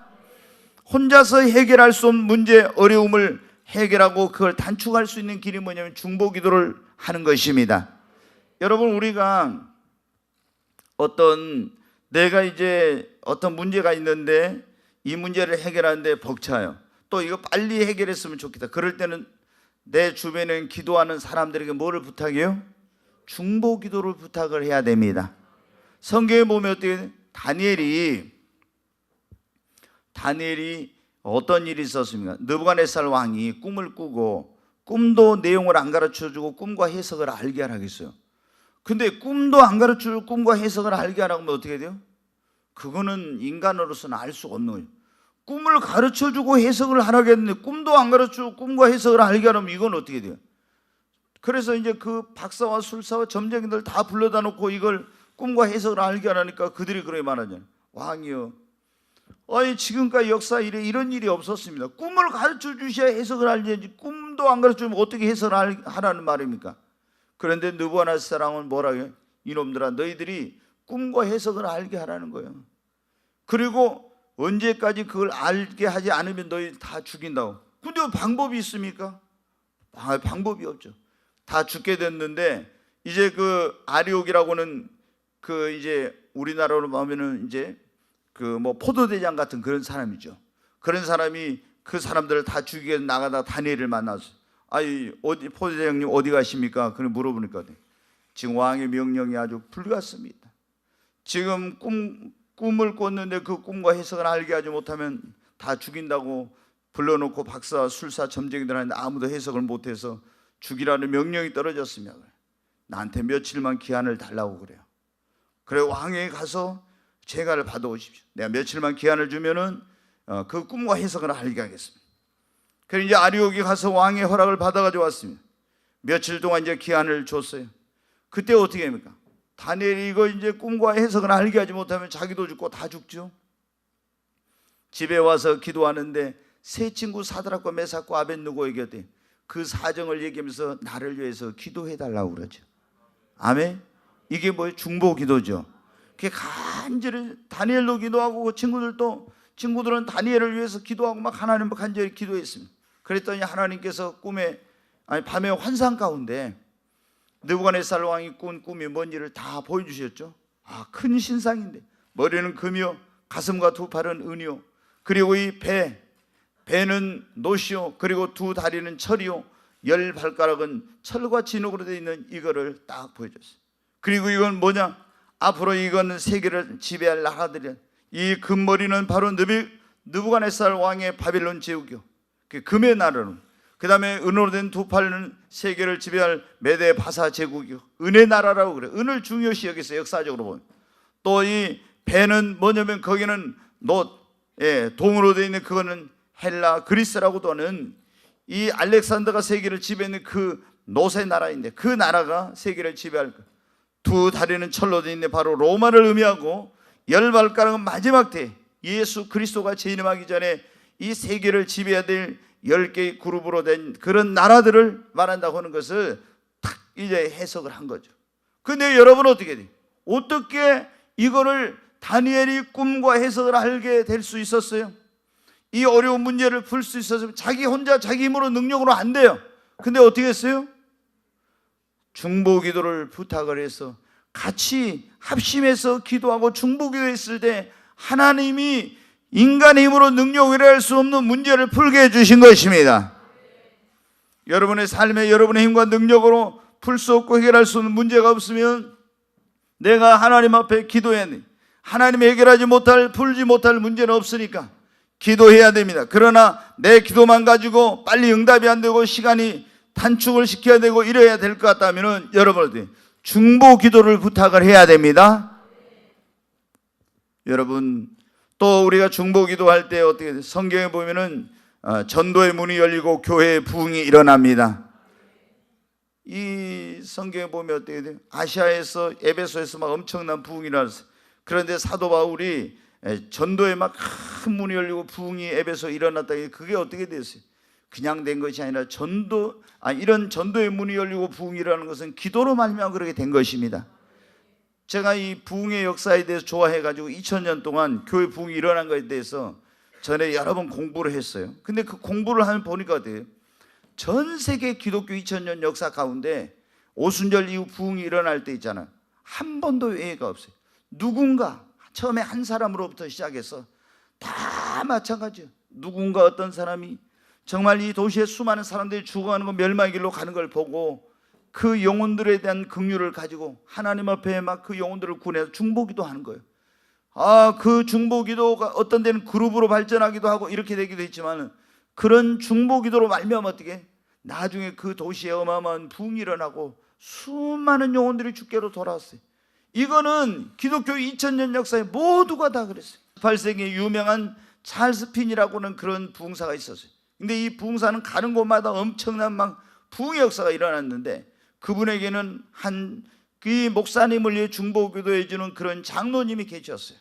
혼자서 해결할 수 없는 문제, 어려움을 해결하고 그걸 단축할 수 있는 길이 뭐냐면 중보 기도를 하는 것입니다. 여러분, 우리가 내가 이제 어떤 문제가 있는데 이 문제를 해결하는데 벅차요. 또 이거 빨리 해결했으면 좋겠다. 그럴 때는 내 주변에 기도하는 사람들에게 뭐를 부탁해요? 중보 기도를 부탁을 해야 됩니다. 성경에 보면 어떻게 다니엘이 어떤 일이 있었습니까? 느부갓네살 왕이 꿈을 꾸고 꿈도 내용을 안 가르쳐주고 꿈과 해석을 알게 하라겠어요. 근데 꿈도 안 가르쳐주고 꿈과 해석을 알게 하라고 하면 어떻게 돼요? 그거는 인간으로서는 알 수가 없는 거예요. 꿈을 가르쳐주고 해석을 하라겠는데 꿈도 안 가르쳐주고 꿈과 해석을 알게 하라면 이건 어떻게 돼요? 그래서 이제 그 박사와 술사와 점쟁이들 다 불러다 놓고 이걸 꿈과 해석을 알게 하라니까 그들이 그렇게 말하잖아요. 왕이여, 아니 지금까지 역사 일에 이런 일이 없었습니다. 꿈을 가르쳐 주셔야 해석을 알지, 꿈도 안 가르쳐 주면 어떻게 해석을 하라는 말입니까? 그런데 느부갓네살 왕은 뭐라고 해요? 이놈들아, 너희들이 꿈과 해석을 알게 하라는 거예요. 그리고 언제까지 그걸 알게 하지 않으면 너희 다 죽인다고. 근데 방법이 있습니까? 방법이 없죠. 다 죽게 됐는데 이제 그 아리옥이라고는 그 이제 우리나라로 보면은 이제 그 뭐 포도대장 같은 그런 사람이죠. 그런 사람이 그 사람들을 다 죽이게 나가다 다니엘을 만났어요. 아니 어디 포도대장님 어디 가십니까? 그걸 물어보니까 지금 왕의 명령이 아주 불같습니다. 지금 꿈을 꿨는데 그 꿈과 해석을 알게 하지 못하면 다 죽인다고 불러놓고 박사, 술사, 점쟁이들한테 아무도 해석을 못해서 죽이라는 명령이 떨어졌으며 나한테 며칠만 기한을 달라고 그래요. 그래 왕에게 가서 재가를 받아오십시오. 내가 며칠만 기한을 주면은 그 꿈과 해석을 알게 하겠습니다. 그래서 이제 아리옥에 가서 왕의 허락을 받아가지고 왔습니다. 며칠 동안 이제 기한을 줬어요. 그때 어떻게 합니까? 다니엘이 이거 이제 꿈과 해석을 알게 하지 못하면 자기도 죽고 다 죽죠. 집에 와서 기도하는데 세 친구 사드락과 메삭과 아벳느고에게 그 사정을 얘기하면서 나를 위해서 기도해달라고 그러죠. 아멘. 이게 뭐예요? 중보 기도죠. 그게 간절히 다니엘도 기도하고 그 친구들은 다니엘을 위해서 기도하고 막 하나님 간절히 기도했습니다. 그랬더니 하나님께서 밤에 환상 가운데 느부갓네살 왕이 꾼 꿈이 뭔지를 다 보여주셨죠. 큰 신상인데 머리는 금이요, 가슴과 두 팔은 은이요, 그리고 이 배는 노시요, 그리고 두 다리는 철이요, 10발가락은 철과 진흙으로 되어 있는 이거를 딱 보여줬어요. 그리고 이건 뭐냐? 앞으로 이거는 세계를 지배할 나라들이야. 이 금머리는 바로 느부갓네살 왕의 바빌론 제국이요, 그 금의 나라로. 그 다음에 은으로 된 두 팔은 세계를 지배할 메데 바사 제국이요, 은의 나라라고 그래요. 은을 중요시 여겼어요, 역사적으로 보면. 또 이 배는 뭐냐면 거기는 동으로 되어 있는 그거는 헬라, 그리스라고도 하는 이 알렉산더가 세계를 지배하는 그 노세 나라인데 그 나라가 세계를 지배할 거예요. 두 다리는 철로 되어 있는 바로 로마를 의미하고 10발가락은 마지막 때 예수 그리스도가 재림하기 전에 이 세계를 지배해야 될 10개의 그룹으로 된 그런 나라들을 말한다고 하는 것을 탁 이제 해석을 한 거죠. 근데 여러분은 어떻게 돼요? 어떻게 이거를 다니엘이 꿈과 해석을 알게 될 수 있었어요? 이 어려운 문제를 풀 수 있었으면 자기 혼자 자기 힘으로 능력으로 안 돼요. 근데 어떻게 했어요? 중보기도를 부탁을 해서 같이 합심해서 기도하고 중보기도했을 때 하나님이 인간의 힘으로 능력 외래할 수 없는 문제를 풀게 해주신 것입니다. 여러분의 삶에 여러분의 힘과 능력으로 풀 수 없고 해결할 수 없는 문제가 없으면 내가 하나님 앞에 기도해야 돼. 하나님이 해결하지 못할, 풀지 못할 문제는 없으니까 기도해야 됩니다. 그러나 내 기도만 가지고 빨리 응답이 안 되고 시간이 단축을 시켜야 되고 이래야 될 것 같다면 여러분 중보 기도를 부탁을 해야 됩니다. 여러분 또 우리가 중보 기도할 때 어떻게 돼요? 성경에 보면은 전도의 문이 열리고 교회의 부흥이 일어납니다. 이 성경에 보면 어떻게 돼요? 아시아에서 에베소에서 막 엄청난 부흥이 일어났어요. 그런데 사도 바울이 전도에 막 큰 문이 열리고 부흥이 에베소에 일어났다. 그게 어떻게 됐어요? 그냥 된 것이 아니라 이런 전도의 문이 열리고 부흥이 일어나는 것은 기도로 말미암아 그렇게 된 것입니다. 제가 이 부흥의 역사에 대해서 좋아해가지고 2000년 동안 교회 부흥이 일어난 것에 대해서 전에 여러 번 공부를 했어요. 근데 그 공부를 하면 보니까 어때요? 전 세계 기독교 2000년 역사 가운데 오순절 이후 부흥이 일어날 때 있잖아요. 한 번도 예외가 없어요. 누군가 처음에 한 사람으로부터 시작해서 다 마찬가지예요. 누군가 어떤 사람이 정말 이 도시에 수많은 사람들이 죽어가는 거 멸망의 길로 가는 걸 보고 그 영혼들에 대한 긍휼을 가지고 하나님 앞에 막 그 영혼들을 구해서 중보기도 하는 거예요. 그 중보기도가 어떤 데는 그룹으로 발전하기도 하고 이렇게 되기도 했지만 그런 중보기도로 말미암아 어떻게 나중에 그 도시에 어마어마한 부흥이 일어나고 수많은 영혼들이 주께로 돌아왔어요. 이거는 기독교 2000년 역사에 모두가 다 그랬어요. 18세기에 유명한 찰스 핀이라고는 그런 부흥사가 있었어요. 근데 이 부흥사는 가는 곳마다 엄청난 막 부흥의 역사가 일어났는데 그분에게는 그 목사님을 위해 중보기도해 주는 그런 장로님이 계셨어요.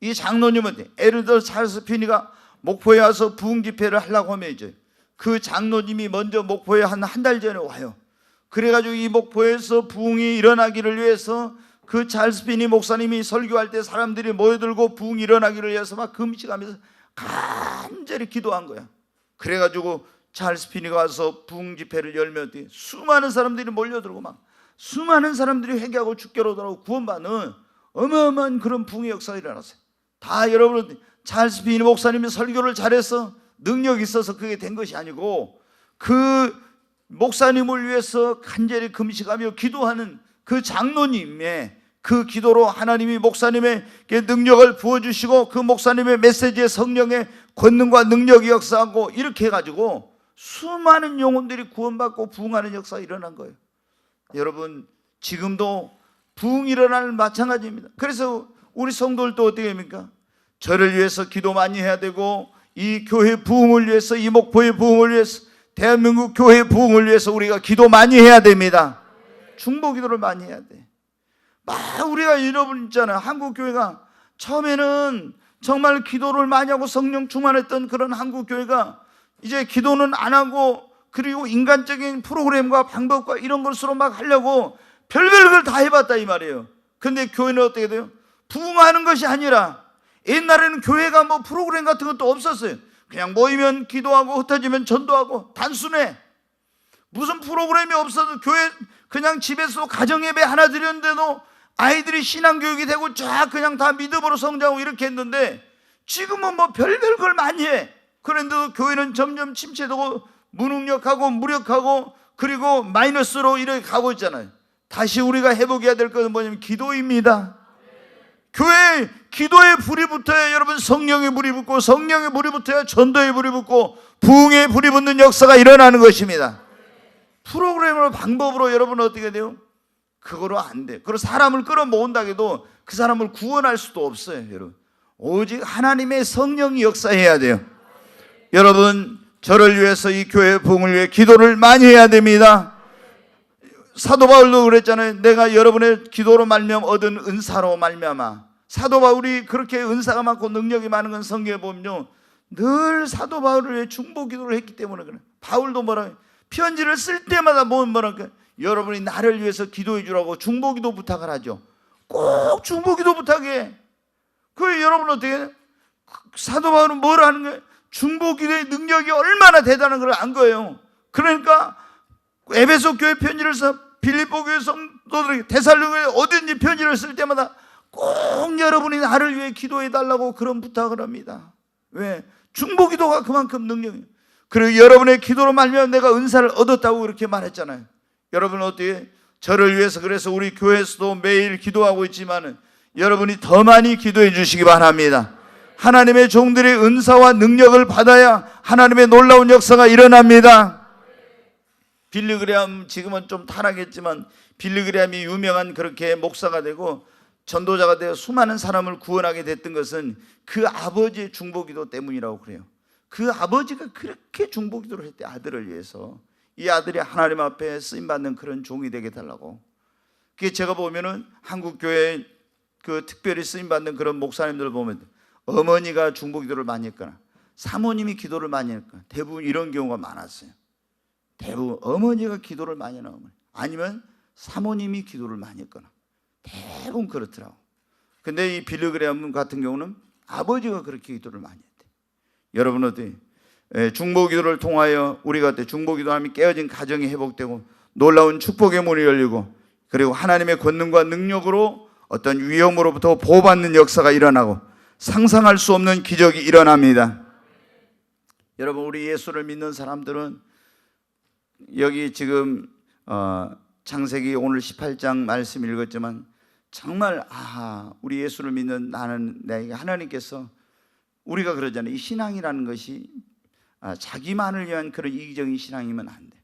이 장로님은 에르더 찰스 핀이가 목포에 와서 부흥 집회를 하려고 하면 이제 그 장로님이 먼저 목포에 한 달 전에 와요. 그래가지고 이 목포에서 부흥이 일어나기를 위해서 그 찰스 핀이 목사님이 설교할 때 사람들이 모여들고 부흥이 일어나기를 위해서 막 금식하면서 간절히 기도한 거야. 그래가지고 찰스 핀이가 와서 부흥 집회를 열면 수많은 사람들이 몰려들고 막 수많은 사람들이 회개하고 주께로 돌아오고 구원받는 어마어마한 그런 부흥의 역사가 일어났어요. 다 여러분 찰스 핀이 목사님이 설교를 잘해서 능력이 있어서 그게 된 것이 아니고 그 목사님을 위해서 간절히 금식하며 기도하는 그 장로님의 그 기도로 하나님이 목사님에게 능력을 부어주시고 그 목사님의 메시지에 성령의 권능과 능력이 역사하고 이렇게 해가지고 수많은 영혼들이 구원받고 부흥하는 역사가 일어난 거예요. 여러분 지금도 부흥이 일어나는 마찬가지입니다. 그래서 우리 성도들도 어떻게 합니까? 저를 위해서 기도 많이 해야 되고 이 교회 부흥을 위해서 이 목포의 부흥을 위해서 대한민국 교회 부흥을 위해서 우리가 기도 많이 해야 됩니다. 중보기도를 많이 해야 돼. 우리가 여러분 있잖아요. 한국 교회가 처음에는 정말 기도를 많이 하고 성령 충만했던 그런 한국 교회가 이제 기도는 안 하고 그리고 인간적인 프로그램과 방법과 이런 것으로 막 하려고 별별 걸 다 해봤다 이 말이에요. 근데 교회는 어떻게 돼요? 부흥하는 것이 아니라 옛날에는 교회가 뭐 프로그램 같은 것도 없었어요. 그냥 모이면 기도하고 흩어지면 전도하고 단순해. 무슨 프로그램이 없어도 교회 그냥 집에서 가정예배 하나 드렸는데도 아이들이 신앙교육이 되고 쫙 그냥 다 믿음으로 성장하고 이렇게 했는데 지금은 뭐 별별 걸 많이 해. 그런데도 교회는 점점 침체되고 무능력하고 무력하고 그리고 마이너스로 이렇게 가고 있잖아요. 다시 우리가 회복해야 될 것은 뭐냐면 기도입니다. 교회에 기도의 불이 붙어야 여러분 성령의 불이 붙고 성령의 불이 붙어야 전도의 불이 붙고 부흥의 불이 붙는 역사가 일어나는 것입니다. 프로그램으로 방법으로 여러분 어떻게 돼요? 그거로 안 돼. 그리고 사람을 끌어모은다 해도 그 사람을 구원할 수도 없어요. 여러분 오직 하나님의 성령이 역사해야 돼요. 여러분 저를 위해서 이 교회 부흥을 위해 기도를 많이 해야 됩니다. 사도 바울도 그랬잖아요. 내가 여러분의 기도로 말미암아 얻은 은사로 말미암아. 사도 바울이 그렇게 은사가 많고 능력이 많은 건 성경에 보면요 늘 사도 바울을 위해 중보 기도를 했기 때문에 그래. 바울도 뭐라 편지를 쓸 때마다 뭐랄까 여러분이 나를 위해서 기도해 주라고 중보 기도 부탁을 하죠. 꼭 중보 기도 부탁해. 그 여러분 어떻게 사도 바울은 뭘 하는 거예요? 중보 기도의 능력이 얼마나 대단한 걸 안 거예요. 그러니까 에베소 교회 편지를 써, 빌립보 교회 성도들에게, 데살로니가에 어딘지 편지를 쓸 때마다 꼭 여러분이 나를 위해 기도해 달라고 그런 부탁을 합니다. 왜? 중보 기도가 그만큼 능력이에요. 그리고 여러분의 기도로 말미암아 내가 은사를 얻었다고 그렇게 말했잖아요. 여러분 어떻게 저를 위해서 그래서 우리 교회에서도 매일 기도하고 있지만 여러분이 더 많이 기도해 주시기 바랍니다. 하나님의 종들의 은사와 능력을 받아야 하나님의 놀라운 역사가 일어납니다. 빌리그레함 지금은 좀 타락했지만 빌리그레함이 유명한 그렇게 목사가 되고 전도자가 되어 수많은 사람을 구원하게 됐던 것은 그 아버지의 중보기도 때문이라고 그래요. 그 아버지가 그렇게 중보기도를 했대. 아들을 위해서. 이 아들이 하나님 앞에 쓰임받는 그런 종이 되게 달라고. 그게 제가 보면은 한국 교회 그 특별히 쓰임받는 그런 목사님들을 보면 어머니가 중보기도를 많이 했거나 사모님이 기도를 많이 했거나 대부분 이런 경우가 많았어요. 대부분 어머니가 기도를 많이 하는 어머니, 아니면 사모님이 기도를 많이 했거나 대부분 그렇더라고. 근데 이 빌리그레함 같은 경우는 아버지가 그렇게 기도를 많이 했대. 여러분 어때요? 중보기도를 통하여 우리가 어때 중보기도하면 깨어진 가정이 회복되고 놀라운 축복의 문이 열리고 그리고 하나님의 권능과 능력으로 어떤 위험으로부터 보호받는 역사가 일어나고 상상할 수 없는 기적이 일어납니다. 여러분 우리 예수를 믿는 사람들은 여기 지금 창세기 오늘 18장 말씀 읽었지만 정말 우리 예수를 믿는 나는 내가 하나님께서 우리가 그러잖아요. 이 신앙이라는 것이 자기만을 위한 그런 이기적인 신앙이면 안 돼.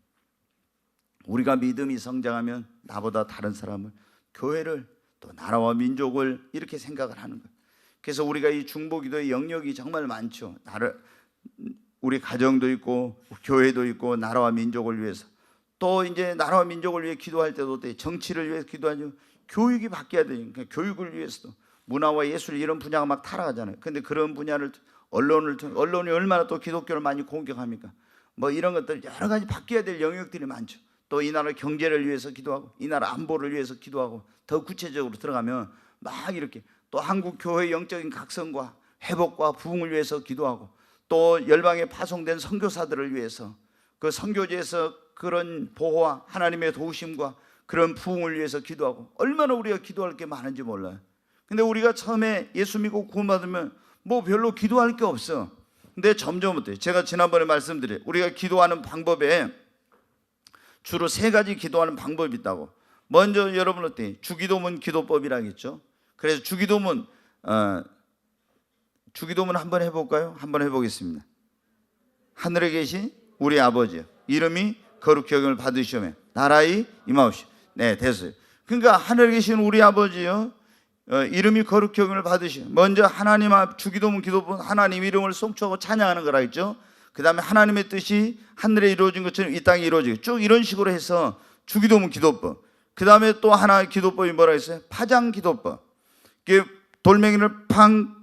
우리가 믿음이 성장하면 나보다 다른 사람을, 교회를, 또 나라와 민족을 이렇게 생각을 하는 거예요. 그래서 우리가 이 중보기도의 영역이 정말 많죠. 우리 가정도 있고 교회도 있고 나라와 민족을 위해서, 또 이제 나라와 민족을 위해 기도할 때도 정치를 위해서 기도하죠. 교육이 바뀌어야 되니까 교육을 위해서도 문화와 예술 이런 분야가 막 타락하잖아요. 근데 그런 분야를 언론이 얼마나 또 기독교를 많이 공격합니까? 뭐 이런 것들 여러 가지 바뀌어야 될 영역들이 많죠. 또 이 나라 경제를 위해서 기도하고 이 나라 안보를 위해서 기도하고 더 구체적으로 들어가면 막 이렇게 또 한국 교회의 영적인 각성과 회복과 부흥을 위해서 기도하고 또 열방에 파송된 선교사들을 위해서 그 선교지에서 그런 보호와 하나님의 도우심과 그런 부흥을 위해서 기도하고 얼마나 우리가 기도할 게 많은지 몰라요. 근데 우리가 처음에 예수 믿고 구원받으면 뭐 별로 기도할 게 없어. 근데 점점 어때요? 제가 지난번에 말씀드려요. 우리가 기도하는 방법에 주로 3가지 기도하는 방법이 있다고. 먼저 여러분 어때요? 주기도문 기도법이라겠죠. 그래서 주기도문 한번 해볼까요? 한번 해보겠습니다. 하늘에 계신 우리 아버지 이름이 거룩히 여김을 받으시오며 나라의 임하옵시오. 네, 됐어요. 그러니까 하늘에 계신 우리 아버지요 이름이 거룩히 여김을 받으시오. 먼저 하나님 앞 주기도문 기도문 하나님 이름을 송축하고 찬양하는 거라 했죠. 그 다음에 하나님의 뜻이 하늘에 이루어진 것처럼 이 땅에 이루어지고 쭉 이런 식으로 해서 주기도문 기도법. 그 다음에 또 하나의 기도법이 뭐라 했어요? 파장 기도법. 돌멩이를 팡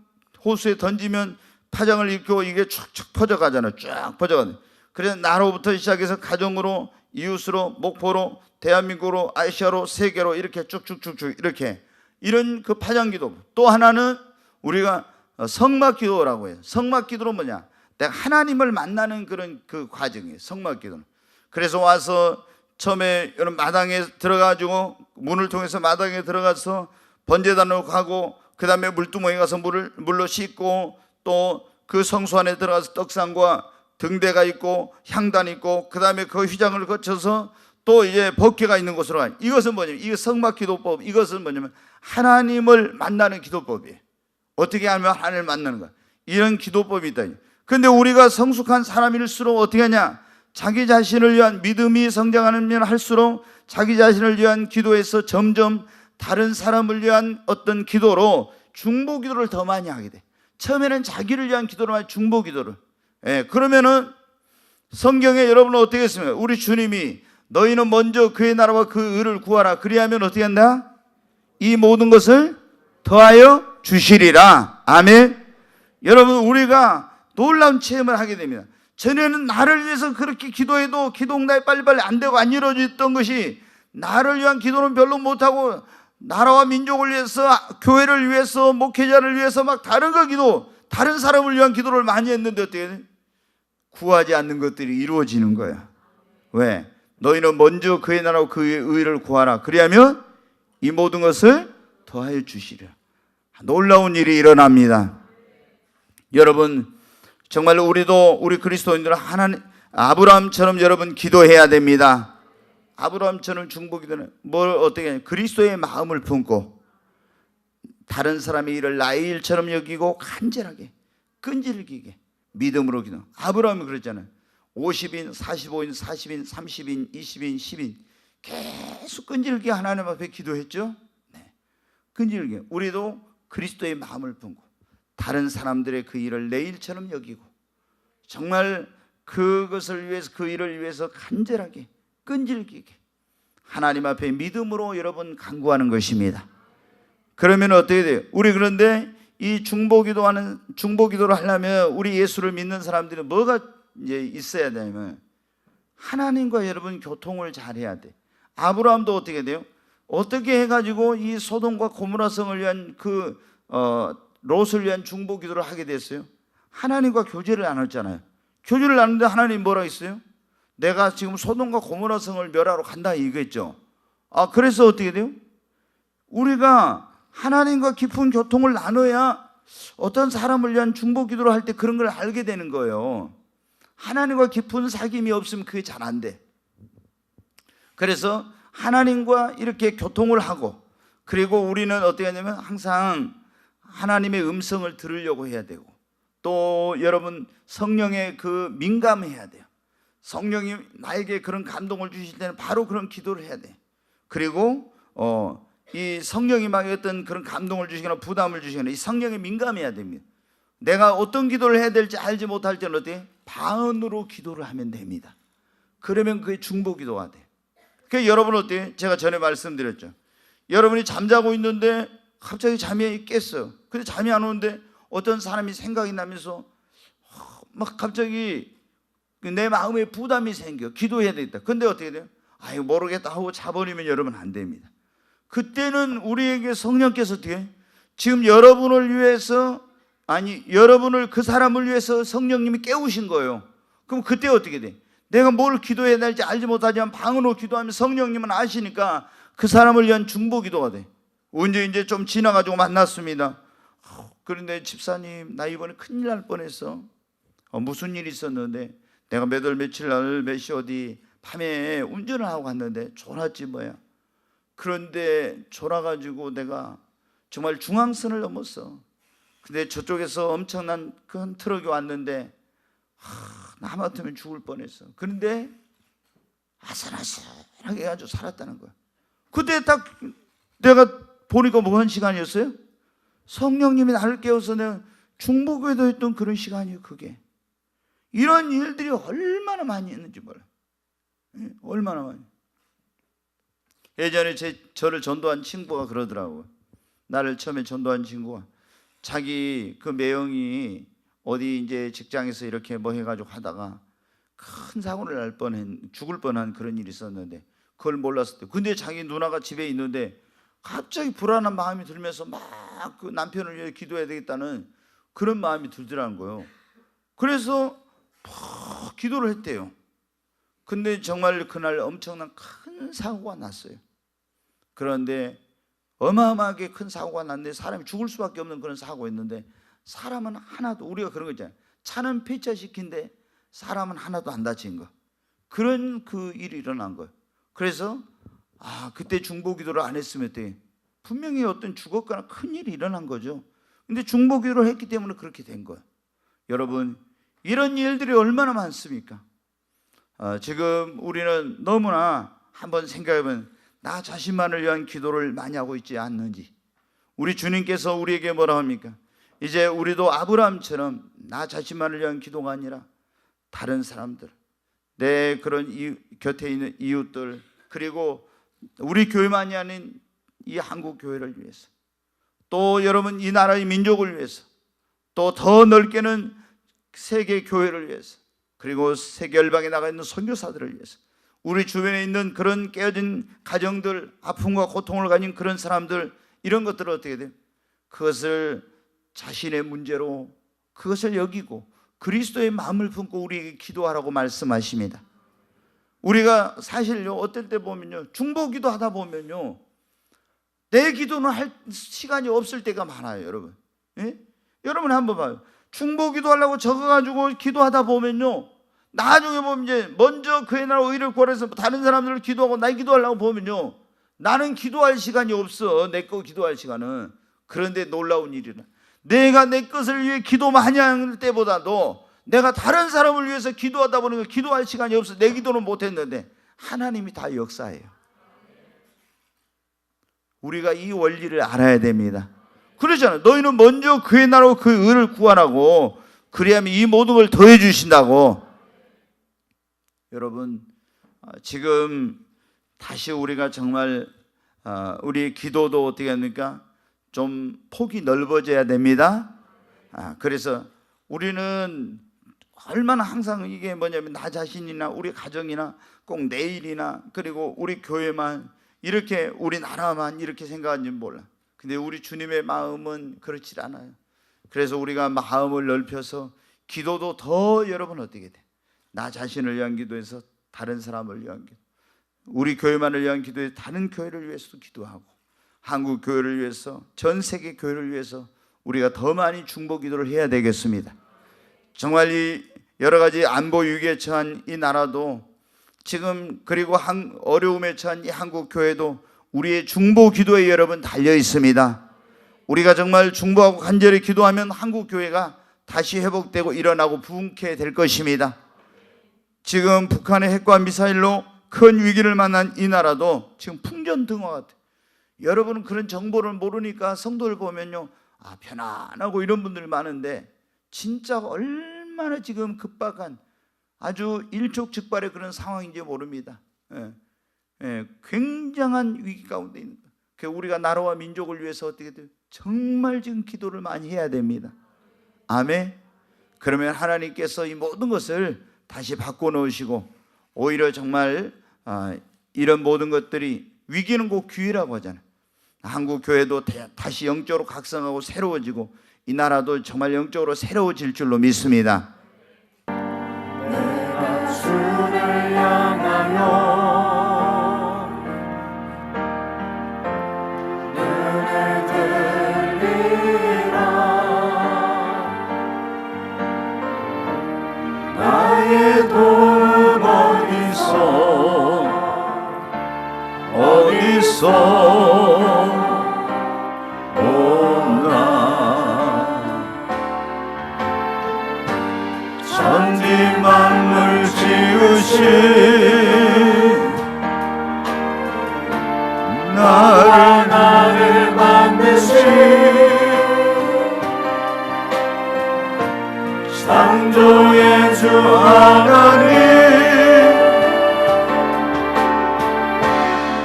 호수에 던지면 파장을 일으키고 이게 쭉 퍼져가잖아요. 쭉 퍼져가요. 그래서 나로부터 시작해서 가정으로, 이웃으로, 목포로, 대한민국으로, 아시아로, 세계로 이렇게 쭉쭉쭉쭉 이렇게 이런 그 파장 기도. 또 하나는 우리가 성막 기도라고 해요. 성막 기도는 뭐냐? 내가 하나님을 만나는 그런 그 과정이에요. 성막 기도는. 그래서 와서 처음에 이런 마당에 들어가지고 문을 통해서 마당에 들어가서 번제단으로 가고 그 다음에 물두멍에 가서 물로 씻고 또 그 성소 안에 들어가서 떡상과 등대가 있고 향단이 있고 그 다음에 그 휘장을 거쳐서 또 이제 법궤가 있는 곳으로 가요. 이것은 뭐냐면 이거 성막 기도법. 이것은 뭐냐면 하나님을 만나는 기도법이에요. 어떻게 하면 하나님을 만나는 거야. 이런 기도법이 있다. 근데 우리가 성숙한 사람일수록 어떻게 하냐? 자기 자신을 위한 믿음이 성장하면 할수록 자기 자신을 위한 기도에서 점점 다른 사람을 위한 어떤 기도로 중보 기도를 더 많이 하게 돼. 처음에는 자기를 위한 기도를 많이 중보 기도를. 그러면은 성경에 여러분은 어떻게 했습니까? 우리 주님이 너희는 먼저 그의 나라와 그 의를 구하라. 그리하면 어떻게 한다? 이 모든 것을 더하여 주시리라. 아멘. 여러분 우리가 놀라운 체험을 하게 됩니다. 전에는 나를 위해서 그렇게 기도해도 기도응답이 빨리빨리 안 되고 안 이루어졌던 것이 나를 위한 기도는 별로 못하고 나라와 민족을 위해서, 교회를 위해서, 목회자를 위해서 막 다른 거 기도, 다른 사람을 위한 기도를 많이 했는데 어떻게 돼? 구하지 않는 것들이 이루어지는 거야. 왜? 너희는 먼저 그의 나라와 그의 의를 구하라. 그리하면 이 모든 것을 더하여 주시리라. 놀라운 일이 일어납니다. 여러분, 정말로 우리 그리스도인들은 하나님, 아브라함처럼 여러분 기도해야 됩니다. 아브라함처럼 중보기도는 뭘 어떻게 하냐? 그리스도의 마음을 품고 다른 사람의 일을 나의 일처럼 여기고 간절하게 끈질기게 믿음으로 기도. 아브라함이 그랬잖아요. 50인, 45인, 40인, 30인, 20인, 10인 계속 끈질기게 하나님 앞에 기도했죠. 네. 끈질기게 우리도 그리스도의 마음을 품고 다른 사람들의 그 일을 내 일처럼 여기고 정말 그것을 위해서, 그 일을 위해서 간절하게 끈질기게 하나님 앞에 믿음으로 여러분 간구하는 것입니다. 그러면 어떻게 돼요? 우리 그런데 이 중보기도를 하려면 우리 예수를 믿는 사람들은 뭐가 이제 있어야 되냐면 하나님과 여러분 교통을 잘해야 돼. 아브라함도 어떻게 돼요? 어떻게 해가지고 이 소돔과 고모라성을 위한 롯을 위한 중보기도를 하게 됐어요? 하나님과 교제를 나눴잖아요. 교제를 나누는데 하나님 뭐라 했어요? 내가 지금 소돔과 고모라성을 멸하러 간다 이거겠죠. 그래서 어떻게 돼요? 우리가 하나님과 깊은 교통을 나눠야 어떤 사람을 위한 중보기도를 할 때 그런 걸 알게 되는 거예요. 하나님과 깊은 사귐이 없으면 그게 잘 안 돼. 그래서 하나님과 이렇게 교통을 하고, 그리고 우리는 어떻게 하냐면 항상 하나님의 음성을 들으려고 해야 되고, 또 여러분 성령의 그 민감해야 돼요. 성령이 나에게 그런 감동을 주실 때는 바로 그런 기도를 해야 돼. 그리고 이 성령이 막 어떤 그런 감동을 주시거나 부담을 주시거나 이 성령에 민감해야 됩니다. 내가 어떤 기도를 해야 될지 알지 못할 때는 어때? 방언으로 기도를 하면 됩니다. 그러면 그게 중보기도가 돼. 그러니까 여러분 어때요? 제가 전에 말씀드렸죠. 여러분이 잠자고 있는데 갑자기 잠이 깼어요. 근데 잠이 안 오는데 어떤 사람이 생각이 나면서 막 갑자기 내 마음에 부담이 생겨. 기도해야 되겠다. 근데 어떻게 돼요? 아유 모르겠다 하고 자버리면 여러분 안 됩니다. 그때는 우리에게 성령께서 어떻게 지금 여러분을 위해서, 여러분을 그 사람을 위해서 성령님이 깨우신 거예요. 그럼 그때 어떻게 돼? 내가 뭘 기도해야 될지 알지 못하지만 방언으로 기도하면 성령님은 아시니까 그 사람을 위한 중보기도가 돼. 언제 이제 좀 지나가지고 만났습니다. 그런데 집사님 나 이번에 큰일 날 뻔했어. 무슨 일이 있었는데 내가 몇 월 며칠 날 몇 시 어디 밤에 운전을 하고 갔는데 졸았지 뭐야. 그런데 졸아가지고 내가 정말 중앙선을 넘었어. 근데 저쪽에서 엄청난 큰 트럭이 왔는데 나 하마터면 죽을 뻔했어. 그런데 아슬아슬하게 해가지고 살았다는 거야. 그때 딱 내가 보니까 뭔 시간이었어요? 성령님이 나를 깨워서 내가 중보기도 했던 그런 시간이에요. 그게 이런 일들이 얼마나 많이 있는지 몰라요. 얼마나 많이. 예전에 저를 전도한 친구가 그러더라고요. 나를 처음에 전도한 친구가 자기 그 매형이 어디 이제 직장에서 이렇게 뭐 해가지고 하다가 큰 사고를 날 뻔한, 죽을 뻔한 그런 일이 있었는데 그걸 몰랐을 때, 근데 자기 누나가 집에 있는데 갑자기 불안한 마음이 들면서 막 그 남편을 위해 기도해야 되겠다는 그런 마음이 들더라는 거예요. 그래서 막 기도를 했대요. 근데 정말 그날 엄청난 큰 사고가 났어요. 그런데 어마어마하게 큰 사고가 났는데 사람이 죽을 수밖에 없는 그런 사고였는데 사람은 하나도, 우리가 그런 거 있잖아요. 차는 폐차시킨데 사람은 하나도 안 다친 거. 그런 그 일이 일어난 거예요. 그래서 그때 중보기도를 안 했으면 어때? 분명히 어떤 죽었거나 큰 일이 일어난 거죠. 근데 중보기도를 했기 때문에 그렇게 된 거예요. 여러분 이런 일들이 얼마나 많습니까? 지금 우리는 너무나 한번 생각해보면 나 자신만을 위한 기도를 많이 하고 있지 않는지. 우리 주님께서 우리에게 뭐라 합니까? 이제 우리도 아브라함처럼 나 자신만을 위한 기도가 아니라 다른 사람들, 내 그런 곁에 있는 이웃들, 그리고 우리 교회만이 아닌 이 한국 교회를 위해서, 또 여러분 이 나라의 민족을 위해서, 또 더 넓게는 세계 교회를 위해서, 그리고 세계 열방에 나가 있는 선교사들을 위해서, 우리 주변에 있는 그런 깨어진 가정들, 아픔과 고통을 가진 그런 사람들, 이런 것들을 어떻게 돼요? 그것을 자신의 문제로 그것을 여기고 그리스도의 마음을 품고 우리에게 기도하라고 말씀하십니다. 우리가 사실요, 어떨 때 보면요, 중보기도 하다 보면요, 내 기도는 할 시간이 없을 때가 많아요, 여러분. 예? 여러분 한번 봐요. 중보기도 하려고 적어가지고 기도하다 보면요, 나중에 보면 이제 먼저 그의 나라 의를 구하래서 다른 사람들을 기도하고 나 기도하려고 보면요, 나는 기도할 시간이 없어. 내 거 기도할 시간은. 그런데 놀라운 일이라, 내가 내 것을 위해 기도 많이 할 때보다도 내가 다른 사람을 위해서 기도하다 보니까 기도할 시간이 없어. 내 기도는 못했는데 하나님이 다 역사해요. 우리가 이 원리를 알아야 됩니다. 그러잖아요. 너희는 먼저 그의 나라와 그 의를 구하라고, 그리하면 이 모든 걸 더해 주신다고. 여러분, 지금 다시 우리가 정말 우리 기도도 어떻게 합니까? 좀 폭이 넓어져야 됩니다. 그래서 우리는 얼마나 항상 이게 뭐냐면 나 자신이나 우리 가정이나 꼭 내일이나 그리고 우리 교회만 이렇게 우리나라만 이렇게 생각하는지 몰라. 근데 우리 주님의 마음은 그렇지 않아요. 그래서 우리가 마음을 넓혀서 기도도 더 여러분 어떻게 돼? 나 자신을 위한 기도에서 다른 사람을 위한 기도, 우리 교회만을 위한 기도에 다른 교회를 위해서도 기도하고, 한국 교회를 위해서, 전 세계 교회를 위해서 우리가 더 많이 중보 기도를 해야 되겠습니다. 정말 이 여러 가지 안보 위기에 처한 이 나라도 지금, 그리고 어려움에 처한 이 한국 교회도 우리의 중보 기도에 여러분 달려 있습니다. 우리가 정말 중보하고 간절히 기도하면 한국 교회가 다시 회복되고 일어나고 부흥케 될 것입니다. 지금 북한의 핵과 미사일로 큰 위기를 만난 이 나라도 지금 풍전등화 같아요. 여러분은 그런 정보를 모르니까 성도를 보면요, 편안하고 이런 분들이 많은데 진짜 얼마나 지금 급박한 아주 일촉즉발의 그런 상황인지 모릅니다. 굉장한 위기 가운데 있는 거예요. 우리가 나라와 민족을 위해서 어떻게 돼요? 정말 지금 기도를 많이 해야 됩니다. 아멘. 그러면 하나님께서 이 모든 것을 다시 바꿔놓으시고, 오히려 정말 이런 모든 것들이, 위기는 곧 기회라고 하잖아요. 한국 교회도 다시 영적으로 각성하고 새로워지고 이 나라도 정말 영적으로 새로워질 줄로 믿습니다. 내가 주를 향하여 눈을 들리라. 나의 도움 어디서 천지 만물 지으신 나를 만드신 창조의 주 하나님,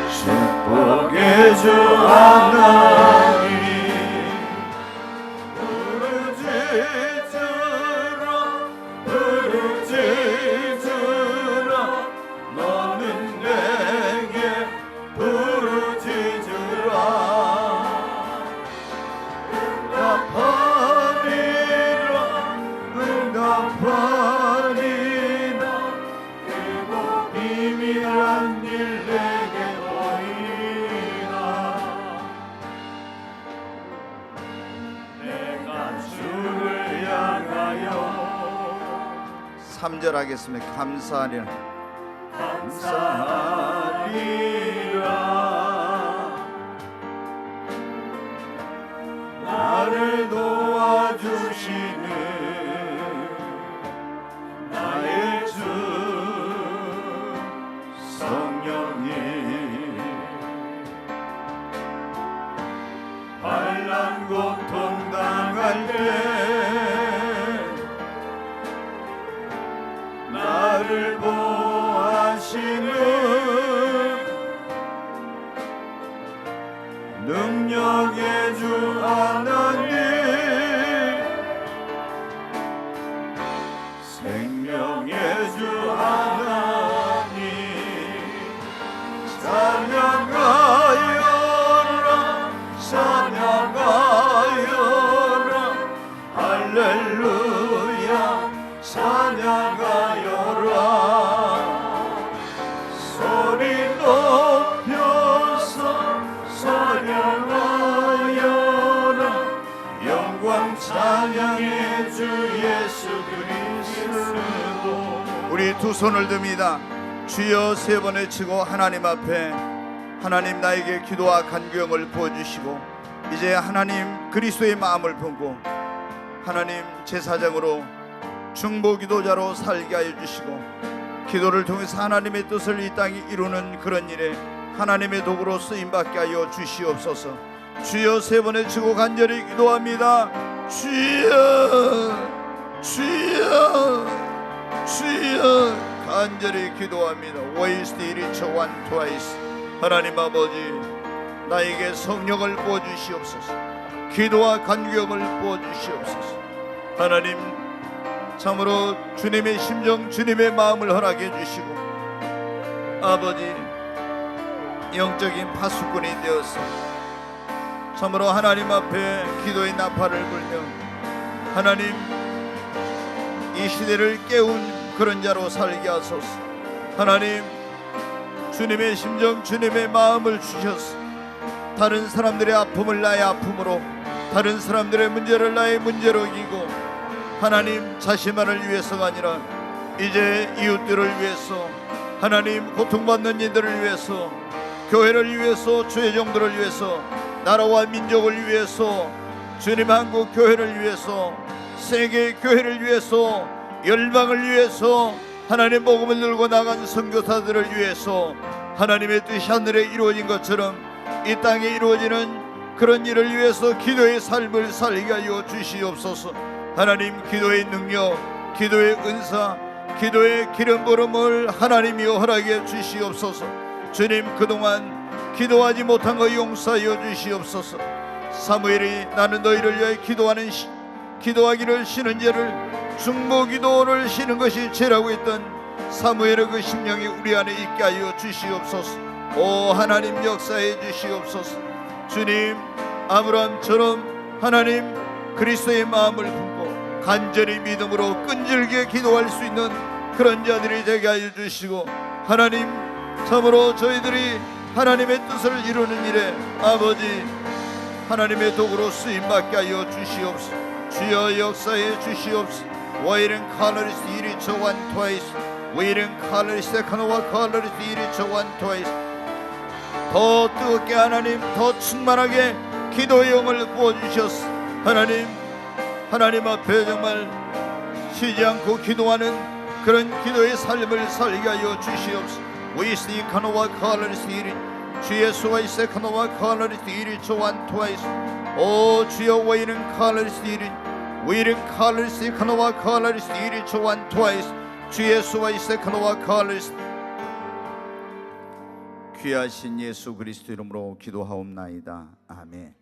축복의 주 하나님, 너는 내게 부르짖으라. 응답하리라. 그리고 비밀한 일 내게 보이라. 내가 주를 향하여 3절 하겠습니다. 감사하리라. 감사하리라. 나를 도와주시는 나의 주 성령님, 환난 고통 당할 때 나를 보호하시는 능력의 주 하나님, 할렐루야 찬양하여라 소리 높여서 찬양하여라 영광 찬양해 주 예수 그리스도. 우리 두 손을 듭니다. 주여 세 번 외치고 하나님 앞에 하나님 나에게 기도와 간구형을 부어주시고 이제 하나님 그리스도의 마음을 품고 하나님 제사장으로 중보기도자로 살게 하여 주시고 기도를 통해서 하나님의 뜻을 이 땅에 이루는 그런 일에 하나님의 도구로 쓰임받게 하여 주시옵소서. 주여 세 번 외치고 간절히 기도합니다. 주여 주여 주여 간절히 기도합니다. waste one twice. 하나님 아버지 나에게 성령을 부어주시옵소서. 기도와 간구형을 부어주시옵소서. 하나님 참으로 주님의 심정 주님의 마음을 허락해 주시고 아버지 영적인 파수꾼이 되어서 참으로 하나님 앞에 기도의 나팔을 불며 하나님 이 시대를 깨운 그런 자로 살게 하소서. 하나님 주님의 심정 주님의 마음을 주셔서 다른 사람들의 아픔을 나의 아픔으로 다른 사람들의 문제를 나의 문제로 이기고 하나님 자신만을 위해서가 아니라 이제 이웃들을 위해서 하나님 고통받는 이들을 위해서 교회를 위해서 주의 종들을 위해서 나라와 민족을 위해서 주님 한국 교회를 위해서 세계 교회를 위해서 열방을 위해서 하나님 복음을 들고 나간 선교사들을 위해서 하나님의 뜻이 하늘에 이루어진 것처럼 이 땅에 이루어지는 그런 일을 위해서 기도의 삶을 살게 하여 주시옵소서. 하나님 기도의 능력 기도의 은사 기도의 기름 부음을 하나님이 허락해 주시옵소서. 주님 그동안 기도하지 못한 거 용서하여 주시옵소서. 사무엘이 나는 너희를 위해 기도하기를 쉬는 죄를 중보기도를 쉬는 것이 죄라고 했던 사무엘의 그 심령이 우리 안에 있게 하여 주시옵소서. 오 하나님 역사해 주시옵소서. 주님 아브라함처럼 하나님 그리스도의 마음을 품고 간절히 믿음으로 끈질게 기도할 수 있는 그런 자들이 되게 하여 주시고 하나님 참으로 저희들이 하나님의 뜻을 이루는 일에 아버지 하나님의 도구로 쓰임받게 하여 주시옵소서. 주여 역사해 주시옵소서. Waiting colors 이리 저완 twice. Waiting colors 세카노와 colors 이리 저완 twice. 더 뜨겁게 하나님 더 충만하게 기도의 영을 부어주셨어. 하나님 앞에 정말 쉬지 않고 기도하는 그런 기도의 삶을 살게 하여 주시옵소서. 위스이 카노와 colors 이리 주 예수와 이세 카노와 colors 이리 저완 twice. 오 주여 waiting colors 이리 Waiting colors 카노와 colors 이리 저완 twice. 주 예수와 이세 카노와 colors. 귀하신 예수 그리스도 이름으로 기도하옵나이다. 아멘.